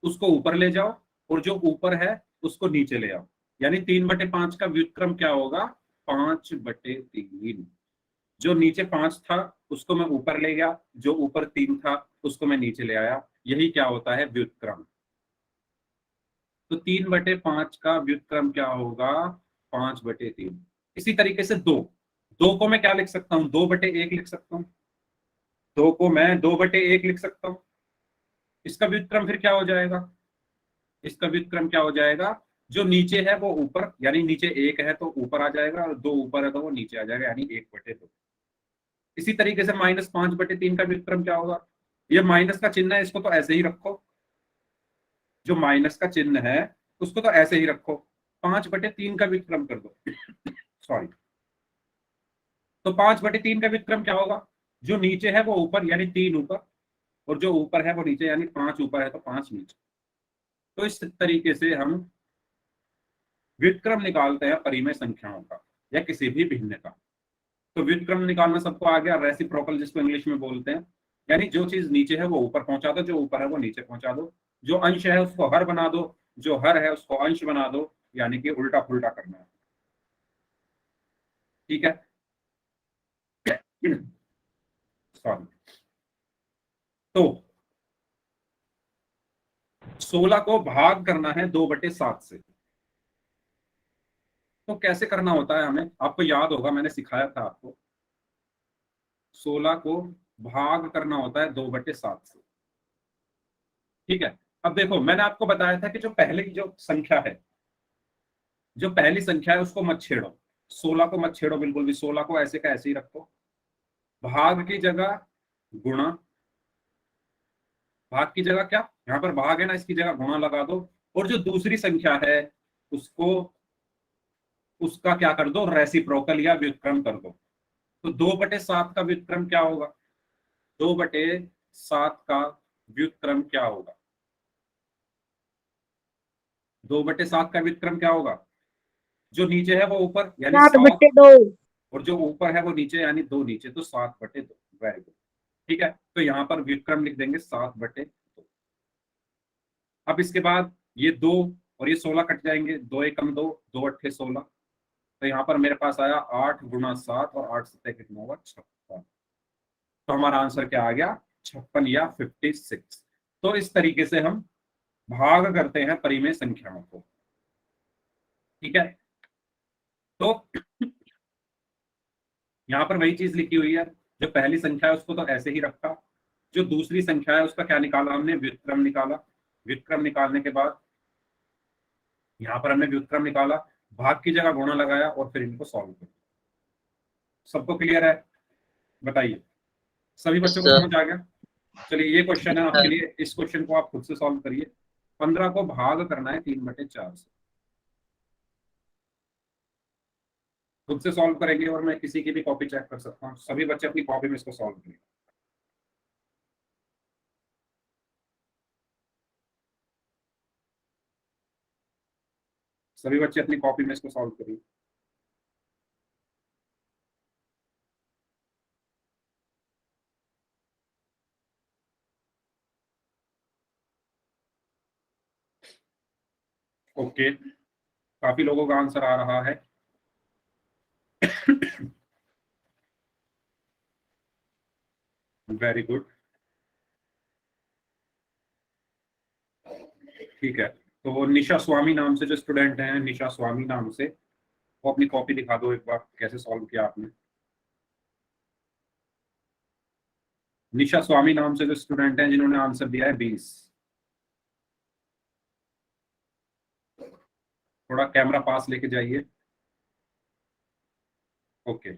उसको ऊपर ले जाओ और जो ऊपर है उसको नीचे ले आओ। यानी 3/5 का व्युत्क्रम क्या होगा, 5/3। जो नीचे 5 था उसको मैं ऊपर ले गया, जो ऊपर 3 था उसको मैं नीचे ले आया। यही क्या होता है, व्युत्क्रम। तो 3/5 का व्युत्क्रम क्या होगा, 5/3। इसी तरीके से 2 को मैं क्या लिख सकता हूं, 2/1 लिख सकता हूं। 2 को मैं 2/1 लिख सकता हूं। इसका व्युत्क्रम फिर क्या हो जाएगा, इसका व्युत्क्रम क्या हो जाएगा, जो नीचे है वो ऊपर, यानी नीचे 1 है तो ऊपर आ जाएगा, और 2 ऊपर है तो वो नीचे आ जाएगा, यानी 1/2। इसी तरीके से -5/3 का व्युत्क्रम क्या होगा, ये माइनस का चिन्ह है, इसको तो ऐसे ही रखो, जो माइनस का चिन्ह है उसको तो ऐसे ही रखो, 5/3 का व्युत्क्रम कर दो। सॉरी, तो 5/3 का व्युत्क्रम क्या होगा, जो नीचे है वो ऊपर यानी 3 ऊपर, और जो ऊपर है वो नीचे यानी 5 ऊपर है तो 5 नीचे। तो इस तरीके से हम व्युत्क्रम निकालते हैं परिमेय संख्याओं का या किसी भी भिन्न का। तो व्युत्क्रम निकालना सबको आ गया, रेसिप्रोकल जिसको इंग्लिश में बोलते हैं, यानी जो चीज नीचे है वो ऊपर पहुंचा दो, जो ऊपर है वो नीचे पहुंचा दो, जो अंश है उसको हर बना दो, जो हर है उसको अंश बना दो, यानी कि उल्टा पुल्टा करना है। ठीक है, सॉरी। तो 16 को भाग करना है 2/7 से। तो कैसे करना होता है हमें, आपको याद होगा मैंने सिखाया था आपको, 16 को भाग करना होता है 2/7 से। ठीक है, अब देखो मैंने आपको बताया था कि जो पहले की जो संख्या है, जो पहली संख्या है उसको मत छेड़ो, 16 को मत छेड़ो बिल्कुल भी, 16 को ऐसे का ऐसे ही रखो, भाग की जगह गुणा, भाग की जगह क्या, यहाँ पर भाग है ना, इसकी जगह गुणा लगा दो, और जो दूसरी संख्या है उसको, उसका क्या कर दो, रेसिप्रोकल या व्युत्क्रम कर दो। तो 2/7 का व्युत्क्रम क्या होगा, 2/7 का व्युत्क्रम क्या होगा, 2/7 का व्युत्क्रम क्या होगा, जो नीचे है वो ऊपर यानी 7, 7/2। और जो ऊपर है वो नीचे यानी 2 नीचे, तो 7/2। Very good. ठीक है, तो यहाँ पर व्युत्क्रम लिख देंगे 7/2। अब इसके बाद ये 2 और ये 16 कट जाएंगे, 2 एकम 2, 2 × 8 = 16। तो यहाँ पर मेरे पास आया 8 × 7 और 8 7 कितना होगा, 56। तो हमारा आंसर क्या आ गया, 56 या 56। तो इस तरीके से हम भाग करते हैं परिमेय संख्याओं को। ठीक है, तो यहाँ पर वही चीज लिखी हुई है, जो पहली संख्या है उसको तो ऐसे ही रखा, जो दूसरी संख्या है उसका क्या निकाला हमने, व्युत्क्रम निकाला। व्युत्क्रम निकालने के बाद यहाँ पर हमने व्युत्क्रम निकाला, भाग की जगह गुणा लगाया और फिर इनको सॉल्व किया। सबको क्लियर है, बताइए, सभी Yes, बच्चों को sir. समझ आ गया। चलिए ये क्वेश्चन है आपके लिए, इस क्वेश्चन को आप खुद से सॉल्व करिए। 15 को भाग करना है 3/4 से, खुद से सॉल्व करेंगे, और मैं किसी की भी कॉपी चेक कर सकता हूँ, सभी बच्चे अपनी कॉपी में इसको सॉल्व करेंगे। सभी बच्चे अपनी कॉपी में इसको सॉल्व करिए। ओके, काफी लोगों का आंसर आ रहा है। Very good. ठीक है, तो निशा स्वामी नाम से जो स्टूडेंट हैं, निशा स्वामी नाम से, वो अपनी कॉपी दिखा दो एक बार, कैसे सॉल्व किया आपने। निशा स्वामी नाम से जो स्टूडेंट हैं जिन्होंने आंसर दिया है 20, थोड़ा कैमरा पास लेके जाइए। ओके,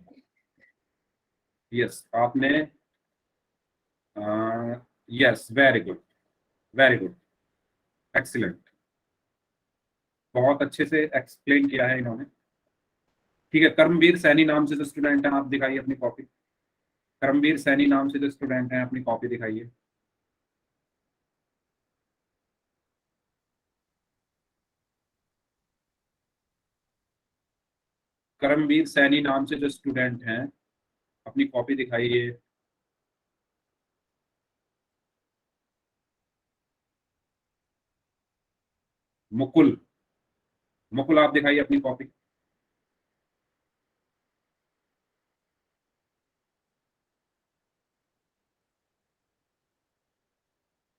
यस आपने, yes very good, very good, excellent, बहुत अच्छे से एक्सप्लेन किया है इन्होंने। ठीक है, कर्मवीर सैनी नाम से जो स्टूडेंट हैं, आप दिखाइए अपनी कॉपी। कर्मवीर सैनी नाम से जो स्टूडेंट हैं, अपनी कॉपी दिखाइए। कर्मवीर सैनी नाम से जो स्टूडेंट हैं, अपनी कॉपी दिखाइए। मुकुल, मुकुल आप दिखाइए अपनी copy.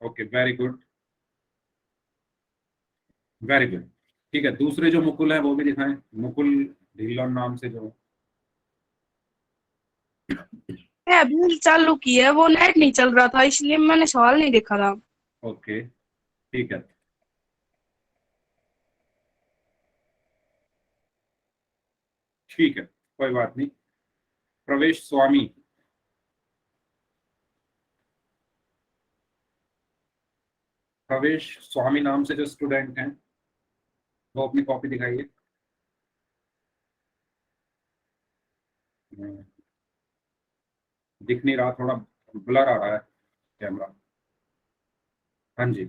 Okay, very good, very good. ठीक है, दूसरे जो मुकुल हैं वो भी दिखाएं, मुकुल ढिल्लोन नाम से जो। मैं अभी चालू की है, वो नेट नहीं चल रहा था इसलिए मैंने सवाल नहीं देखा था। ओके, ठीक है, ठीक है, कोई बात नहीं। प्रवेश स्वामी, प्रवेश स्वामी नाम से जो स्टूडेंट हैं वो अपनी कॉपी दिखाइए। दिख नहीं रहा, थोड़ा ब्लर आ रहा है कैमरा। हाँ जी,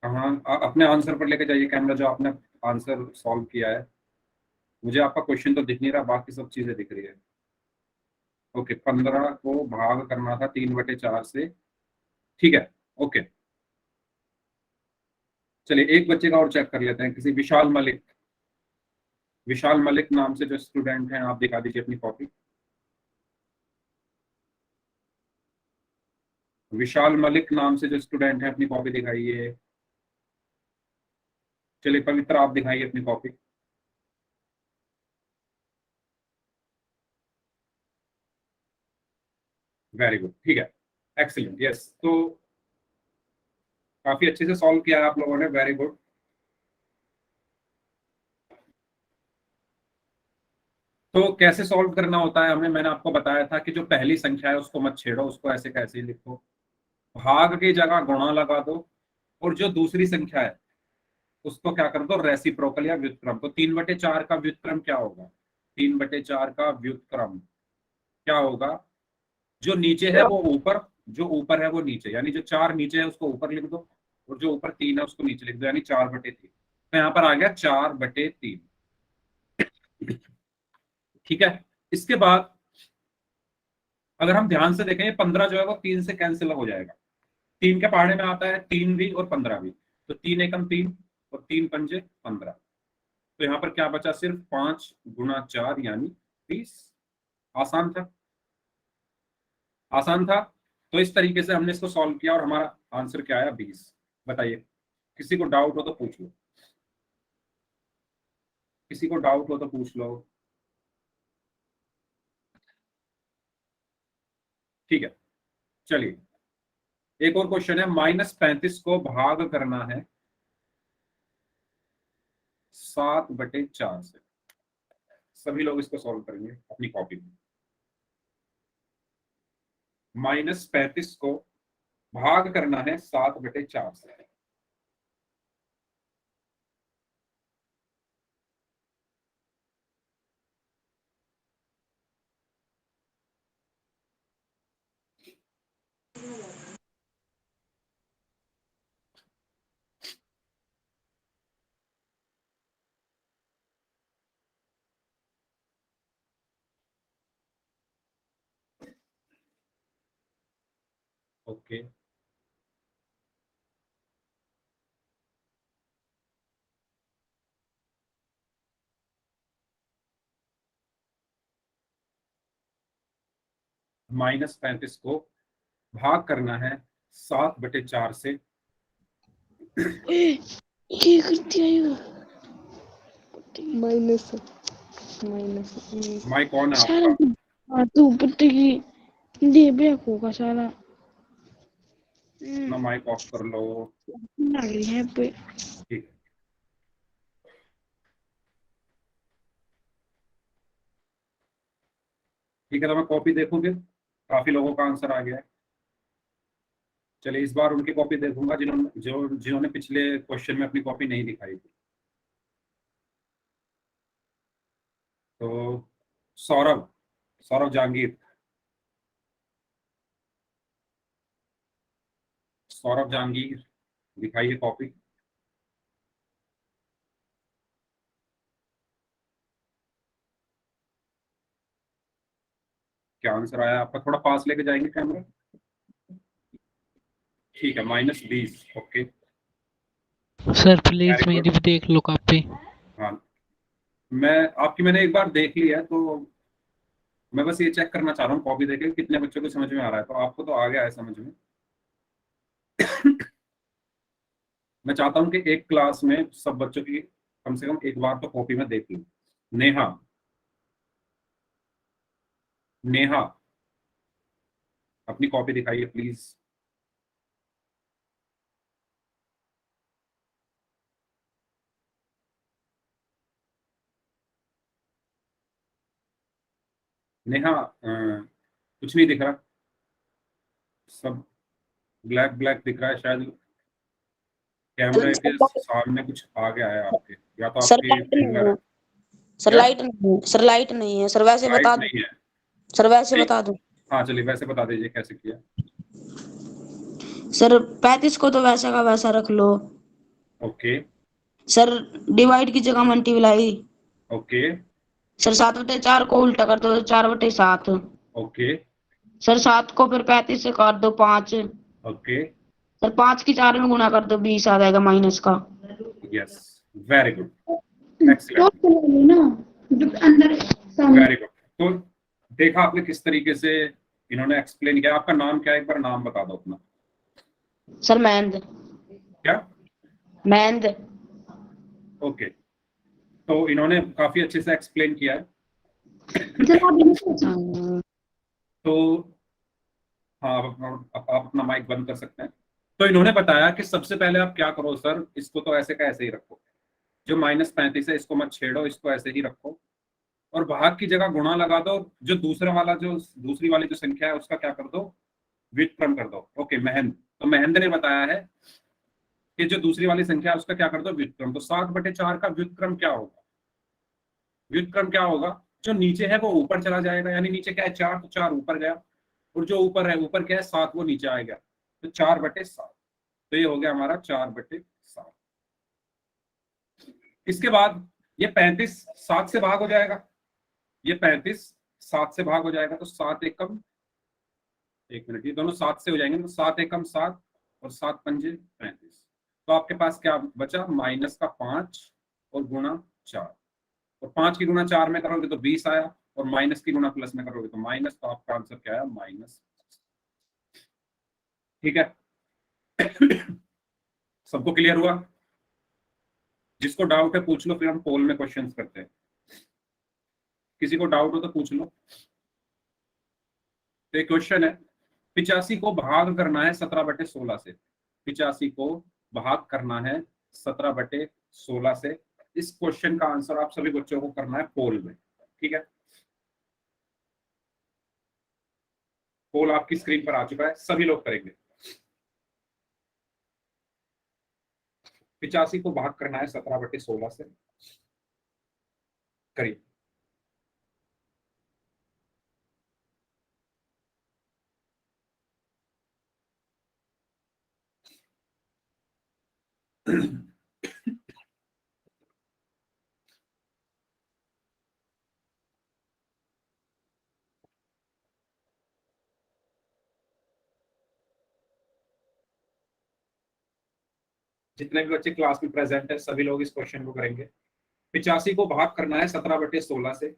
कहाँ अपने आंसर पर लेके जाइए कैमरा, जो आपने आंसर सॉल्व किया है। मुझे आपका क्वेश्चन तो दिख नहीं रहा, बाकी सब चीजें दिख रही है। ओके, 15 को भाग करना था 3/4 से, ठीक है। ओके, चलिए एक बच्चे का और चेक कर लेते हैं, किसी विशाल मलिक। विशाल मलिक नाम से जो स्टूडेंट हैं, आप दिखा दीजिए अपनी कॉपी। विशाल मलिक नाम से जो स्टूडेंट है अपनी कॉपी दिखाइए। चलिए पवित्र, आप दिखाइए अपनी कॉपी। वेरी गुड, ठीक है, एक्सीलेंट, यस। तो काफी अच्छे से सॉल्व किया है आप लोगों ने, वेरी गुड। तो कैसे सॉल्व करना होता है हमें, मैंने आपको बताया था कि जो पहली संख्या है उसको मत छेड़ो, उसको ऐसे कैसे ही लिखो, भाग की जगह गुणा लगा दो, और जो दूसरी संख्या है उसको क्या कर दो, रेसिप्रोकल या व्युत्क्रम। तो 3/4 का व्युत्क्रम क्या होगा, 3/4 का व्युत्क्रम क्या होगा, जो नीचे है वो ऊपर, जो ऊपर है वो नीचे, यानी जो 4 नीचे है उसको ऊपर लिख दो, और जो ऊपर 3 है उसको नीचे लिख दो, यानी 4/3। तो यहाँ पर आ गया 4/3, ठीक है। इसके बाद अगर हम ध्यान से देखें, 15 जो है वो 3 से कैंसिल हो जाएगा। 3 के पहाड़े में आता है 3 भी और 15 भी, तो 3 एकम 3 और 3 पंजे 15। तो यहाँ पर क्या बचा, सिर्फ 5 × 4 यानी 20। आसान था, आसान था। तो इस तरीके से हमने इसको सॉल्व किया और हमारा आंसर क्या आया, 20। बताइए, किसी को डाउट हो तो पूछ लो, किसी को डाउट हो तो पूछ लो। ठीक है, चलिए एक और क्वेश्चन है, -35 को भाग करना है 7/4 से। सभी लोग इसको सॉल्व करेंगे अपनी कॉपी में। -35 को भाग करना है 7/4 से। ओके, -35 को भाग करना है 7/4 से। ये कर दिया ये माइनस माइनस माइक ऑन है सारा आपका, तू पट्टी की दे बेको का सारा अपना माइक ऑफ कर लो। लग रही है पे ठीक है, ठीक है, तो मैं कॉपी देखूंगे, काफी लोगों का आंसर आ गया है। चलिए इस बार उनकी कॉपी देखूंगा जिन्होंने पिछले क्वेश्चन में अपनी कॉपी नहीं दिखाई थी। तो सौरभ, सौरभ जहांगीर, सौरभ जहांगीर दिखाइए कॉपी। क्या आंसर आया आपका, थोड़ा पास लेके जाएंगे कैमरा। ठीक है, -20, ओके, सर प्लीज वेरी मेरी गुड। भी देख लो कॉपी। हाँ, मैंने एक बार देख लिया है, तो मैं बस ये चेक करना चाह रहा हूँ कॉपी देखे कितने बच्चों को समझ में आ रहा है। तो आपको तो आ गया है समझ में। मैं चाहता हूँ कि एक क्लास में सब बच्चों की कम से कम एक बार तो कॉपी में देख लूँ। नेहा, नेहा अपनी कॉपी दिखाइए प्लीज। नेहा, कुछ नहीं दिख रहा, सब ब्लैक ब्लैक दिख रहा है शायद। कैमरे के सामने कुछ आ गया है आपके, या तो सर आपकी लाइट नहीं फिंगर है, सर क्या? लाइट नहीं है, सर लाइट नहीं है, सर वैसे लाइट बता दो, नहीं है? सर वैसे ठीक। बता दो। हाँ चलिए वैसे बता दीजिए कैसे किया। सर 35 को तो वैसा का वैसा रख लो। ओके सर डिवाइड की जगह मल्टीप्लाई। ओके सर 7/4 को उल्टा कर दो, 4/7। ओके सर 7 को फिर 35 से काट दो 5। ओके। सर 5 की 4 में गुना कर दो, 20 आ जाएगा माइनस का। यस वेरी गुड, तो एक्सीलेंट, चलो ना जो अंदर सामने वेरी गुड। तो देखा आपने किस तरीके से इन्होंने एक्सप्लेन किया। आपका नाम क्या है, एक बार नाम बता दो अपना। सर महेंद्र। क्या? महेंद्र। ओके, तो इन्होंने काफी अच्छे से एक्सप्लेन किया है। जरा भी नहीं तो हाँ आप अपना माइक बंद कर सकते हैं। तो इन्होंने बताया कि सबसे पहले आप क्या करो सर, इसको तो ऐसे का ऐसे ही रखो, जो -35 है इसको मत छेड़ो, इसको ऐसे ही रखो और भाग की जगह गुणा लगा दो। जो दूसरी वाली जो संख्या है उसका क्या कर दो, व्युत्क्रम कर दो। ओके महेंद्र, तो महेंद्र ने बताया है कि जो दूसरी वाली संख्या है उसका क्या कर दो, व्युत्क्रम। तो 7/4 का व्युत्क्रम क्या होगा? व्युत्क्रम क्या होगा? जो नीचे है वो ऊपर चला जाएगा, यानी नीचे क्या है 4, तो 4 ऊपर गया, और जो ऊपर है, ऊपर क्या है 7, वो नीचे आएगा, तो 4/7। तो ये हो गया हमारा 4/7। इसके बाद ये 35 7 से भाग हो जाएगा, ये 35 7 से भाग हो जाएगा, तो 7 एकम, एक मिनट, ये दोनों 7 से हो जाएंगे, तो 7 एकम 7 और 7 पंजे 35। तो आपके पास क्या बचा, -5 और गुणा 4, और 5 की गुणा 4 में करोगे तो 20 आया, और माइनस की गुणा प्लस में करोगे तो माइनस। तो आपका आंसर क्या आया, माइनस। ठीक है सबको क्लियर हुआ? जिसको डाउट है पूछ लो, फिर हम पोल में क्वेश्चंस करते हैं। किसी को डाउट हो तो पूछ लो। तो एक क्वेश्चन है, 85 को भाग करना है 17/16 से। 85 को भाग करना है 17/16 से। इस क्वेश्चन का आंसर आप सभी बच्चों को करना है पोल में। ठीक है, पोल आपकी स्क्रीन पर आ चुका है, सभी लोग करेंगे। 85 को भाग करना है 17/16 से, करिए। जितने भी बच्चे क्लास में प्रेजेंट है सभी लोग इस क्वेश्चन को करेंगे। 85 को भाग करना है 17/16 से।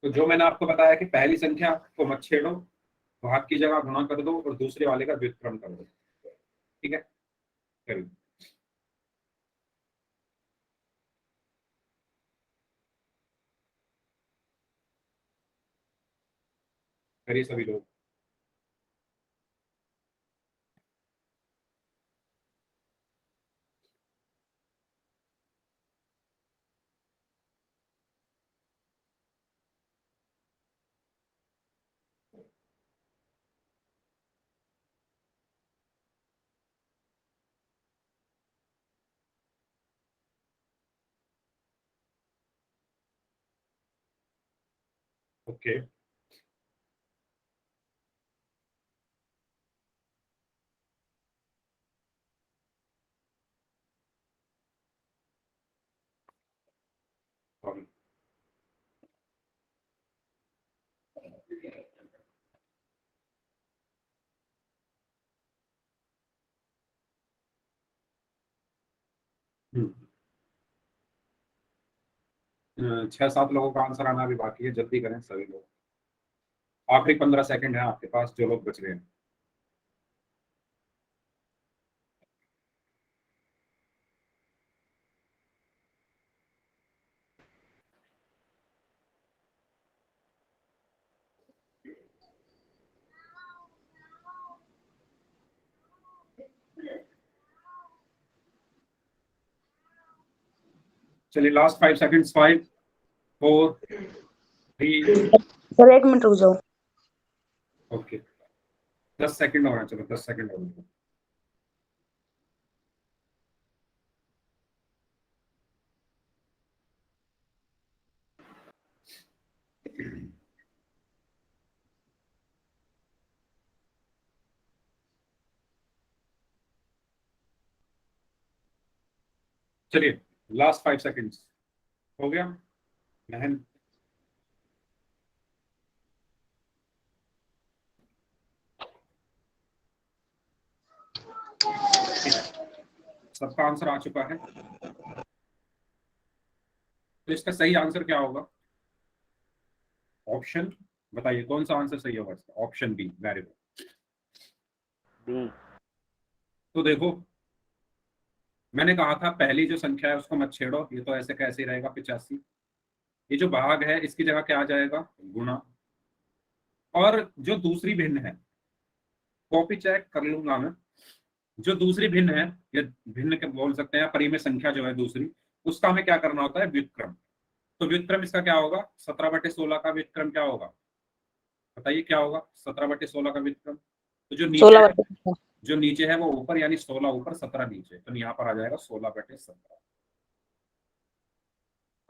तो जो मैंने आपको बताया कि पहली संख्या को मत छेड़ो, भाग की जगह गुणा कर दो और दूसरे वाले का व्युत्क्रम कर दो। ठीक है, करिए। करिए सभी लोग। ओके हम्म। 6-7 लोगों का आंसर आना भी बाकी है, जल्दी करें सभी लोग। आखिरी 15 सेकंड है आपके पास, जो लोग बच गए हैं। चलिए लास्ट 5 सेकंड्स, 5 4 3। सर 1 मिनट रुक जाओ। ओके 10 सेकंड और है, चलो 10 सेकंड और है। चलिए लास्ट 5 सेकंड्स हो गया। महन सबका आंसर आ चुका है, तो इसका सही आंसर क्या होगा? ऑप्शन बताइए कौन सा आंसर सही होगा इसका? Option B, very good. B. तो देखो मैंने कहा था पहली जो संख्या है उसको मत छेड़ो, ये तो ऐसे कैसे ही रहेगा 85। ये जो भाग है इसकी जगह क्या आ जाएगा? गुना। और जो दूसरी भिन्न है, कॉपी चेक कर लूंगा मैं, जो दूसरी भिन्न है या भिन्न के बोल सकते हैं, परिमेय संख्या जो है दूसरी, उसका हमें क्या करना होता है? व्युत्क्रम। तो व्युत्क्रम इसका क्या होगा? 17/16 का व्युत्क्रम क्या होगा? बताइए क्या होगा 17/16 का व्युत्क्रम? तो जो नीचे 16/16। जो नीचे है वो ऊपर, यानी 16 ऊपर 17 नीचे, तो यहाँ पर आ जाएगा 16/17।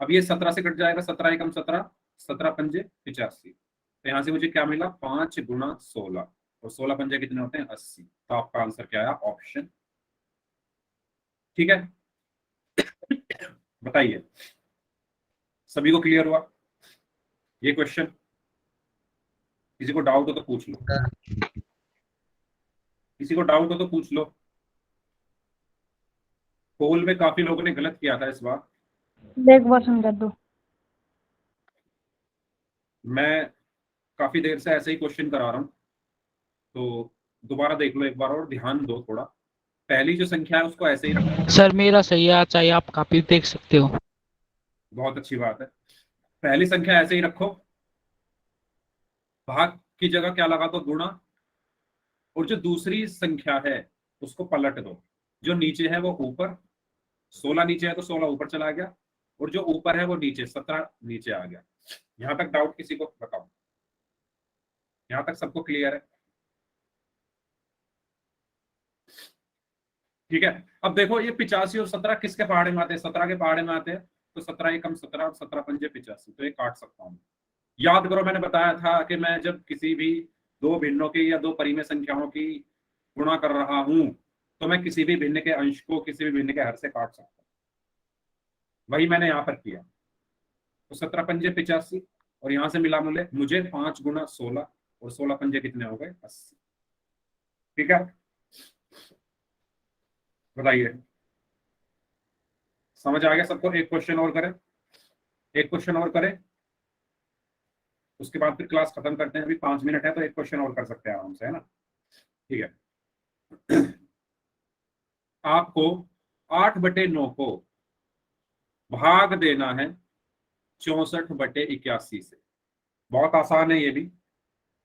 अब ये 17 से कट जाएगा, 17 एकम 17, 17 पंजे 85। तो यहाँ से मुझे क्या मिला? 5 गुना 16, और 16 पंजे कितने होते हैं? 80। तो आपका आंसर क्या आया? ऑप्शन। ठीक है, बताइए सभी को क्लियर हुआ ये क्वेश्चन? किसी को डाउट हो तो पूछ लो, किसी को डाउट हो तो पूछ लो। पोल में काफी लोगों ने गलत किया था इस बार। एक बार समझा दो। मैं काफी देर से ऐसे ही क्वेश्चन करा रहा हूँ, तो दोबारा देख लो एक बार और ध्यान दो थोड़ा। पहली जो संख्या है उसको ऐसे ही रखो। सर मेरा सही है, चाहे आप कॉपी देख सकते हो। बहुत अच्छी बात है, पहली संख्या ऐसे ही रखो, भाग की जगह क्या लगा दो? गुणा। और जो दूसरी संख्या है उसको पलट दो, जो नीचे है वो ऊपर, 16 नीचे है तो 16 ऊपर चला गया, और जो ऊपर है वो नीचे 17 नीचे आ गया। यहां तक डाउट किसी को? बताओ, यहां तक सबको क्लियर है? ठीक है, अब देखो ये 85 और 17 किसके पहाड़े में आते हैं? 17 के पहाड़े में आते हैं, तो 17 एकम 17 और 17 पंजे 85, तो ये काट सकता हूँ। याद करो मैंने बताया था कि मैं जब किसी भी दो भिन्नों की या दो परिमेय संख्याओं की गुणा कर रहा हूं, तो मैं किसी भी भिन्न के अंश को किसी भी भिन्न के हर से काट सकता हूँ। वही मैंने यहाँ पर किया। तो 17 पंजे 85, और यहाँ से मिला मुझे 5 गुना 16, और 16 पंजे कितने हो गए? 80। ठीक है, बताइए समझ आ गया सबको? एक क्वेश्चन और करें, एक क्वेश्चन और करें, उसके बाद फिर क्लास खत्म करते हैं। अभी 5 मिनट है तो एक क्वेश्चन और कर सकते हैं आराम से, है ना? ठीक है, आपको 8/9 को भाग देना है 64/81 से। बहुत आसान है ये भी।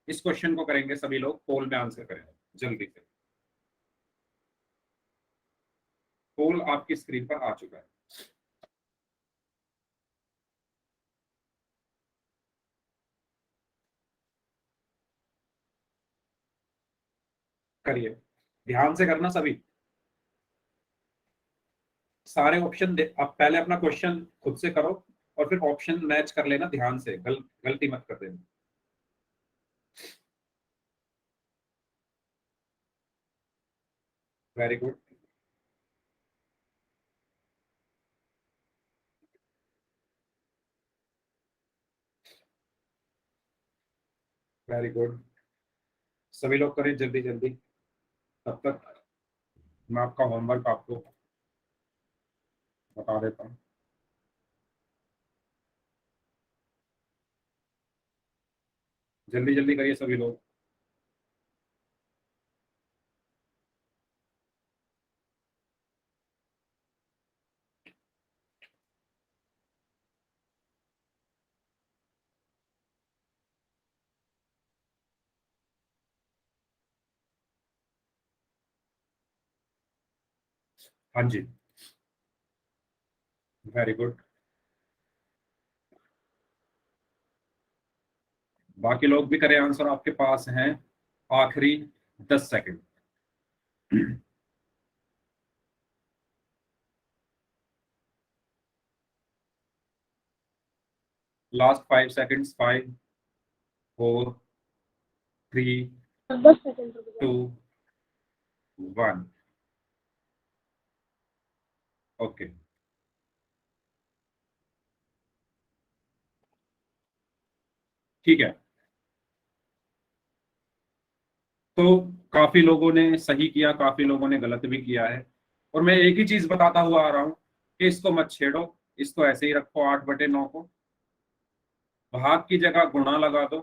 इस क्वेश्चन को करेंगे सभी लोग, पोल में आंसर करेंगे जल्दी से। पोल आपकी स्क्रीन पर आ चुका है। करिए, ध्यान से करना सभी, सारे ऑप्शन आप पहले अपना क्वेश्चन खुद से करो और फिर ऑप्शन मैच कर लेना ध्यान से, गलती मत कर देना। वेरी गुड, वेरी गुड, सभी लोग करें जल्दी जल्दी। तब तक मैं आपका होमवर्क आपको बता देता हूँ। जल्दी जल्दी करिए सभी लोग। हाँ जी, वेरी गुड। बाकी लोग भी करें आंसर, आपके पास हैं आखिरी 10 सेकंड। Last 5 seconds. 5 4 3 2 1। ओके, ठीक है। तो काफी लोगों ने सही किया, काफी लोगों ने गलत भी किया है। और मैं एक ही चीज बताता हुआ आ रहा हूं कि इसको मत छेड़ो, इसको ऐसे ही रखो 8/9 को, भाग की जगह गुणा लगा दो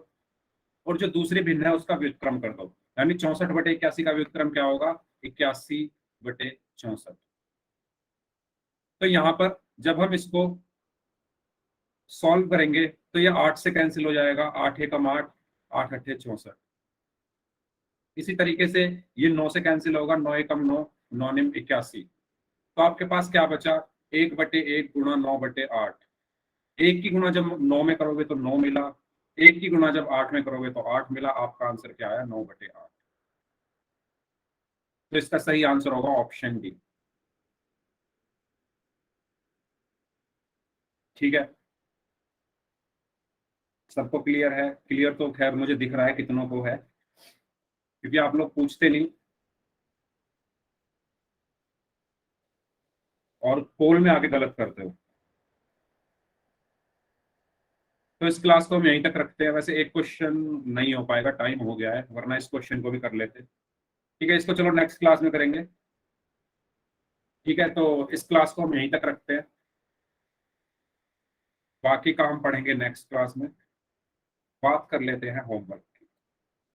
और जो दूसरी भिन्न है उसका व्युत्क्रम कर दो। यानी 64/81 का व्युत्क्रम क्या होगा? 81/64। तो यहाँ पर जब हम इसको सॉल्व करेंगे तो ये 8 से कैंसिल हो जाएगा। 8 एकम 8, 8 अट्ठे 64। इसी तरीके से ये 9 से कैंसिल होगा। 9 एकम 9, 9 निम 81। तो आपके पास क्या बचा? 1/1 गुणा 9/8। 1 की गुणा जब 9 में करोगे तो 9 मिला, 1 की गुणा जब 8 में करोगे तो 8 मिला। आपका आंसर क्या आया? 9/8। तो इसका सही आंसर होगा ऑप्शन डी। ठीक है, सबको क्लियर है? क्लियर तो खैर मुझे दिख रहा है कितनों को है, क्योंकि आप लोग पूछते नहीं और पोल में आके गलत करते हो। तो इस क्लास को हम यहीं तक रखते हैं। वैसे एक क्वेश्चन नहीं हो पाएगा, टाइम हो गया है, वरना इस क्वेश्चन को भी कर लेते। ठीक है, इसको चलो नेक्स्ट क्लास में करेंगे। ठीक है, तो इस क्लास को हम यहीं तक रखते हैं, बाकी का हम पढ़ेंगे नेक्स्ट क्लास में। बात कर लेते हैं होमवर्क।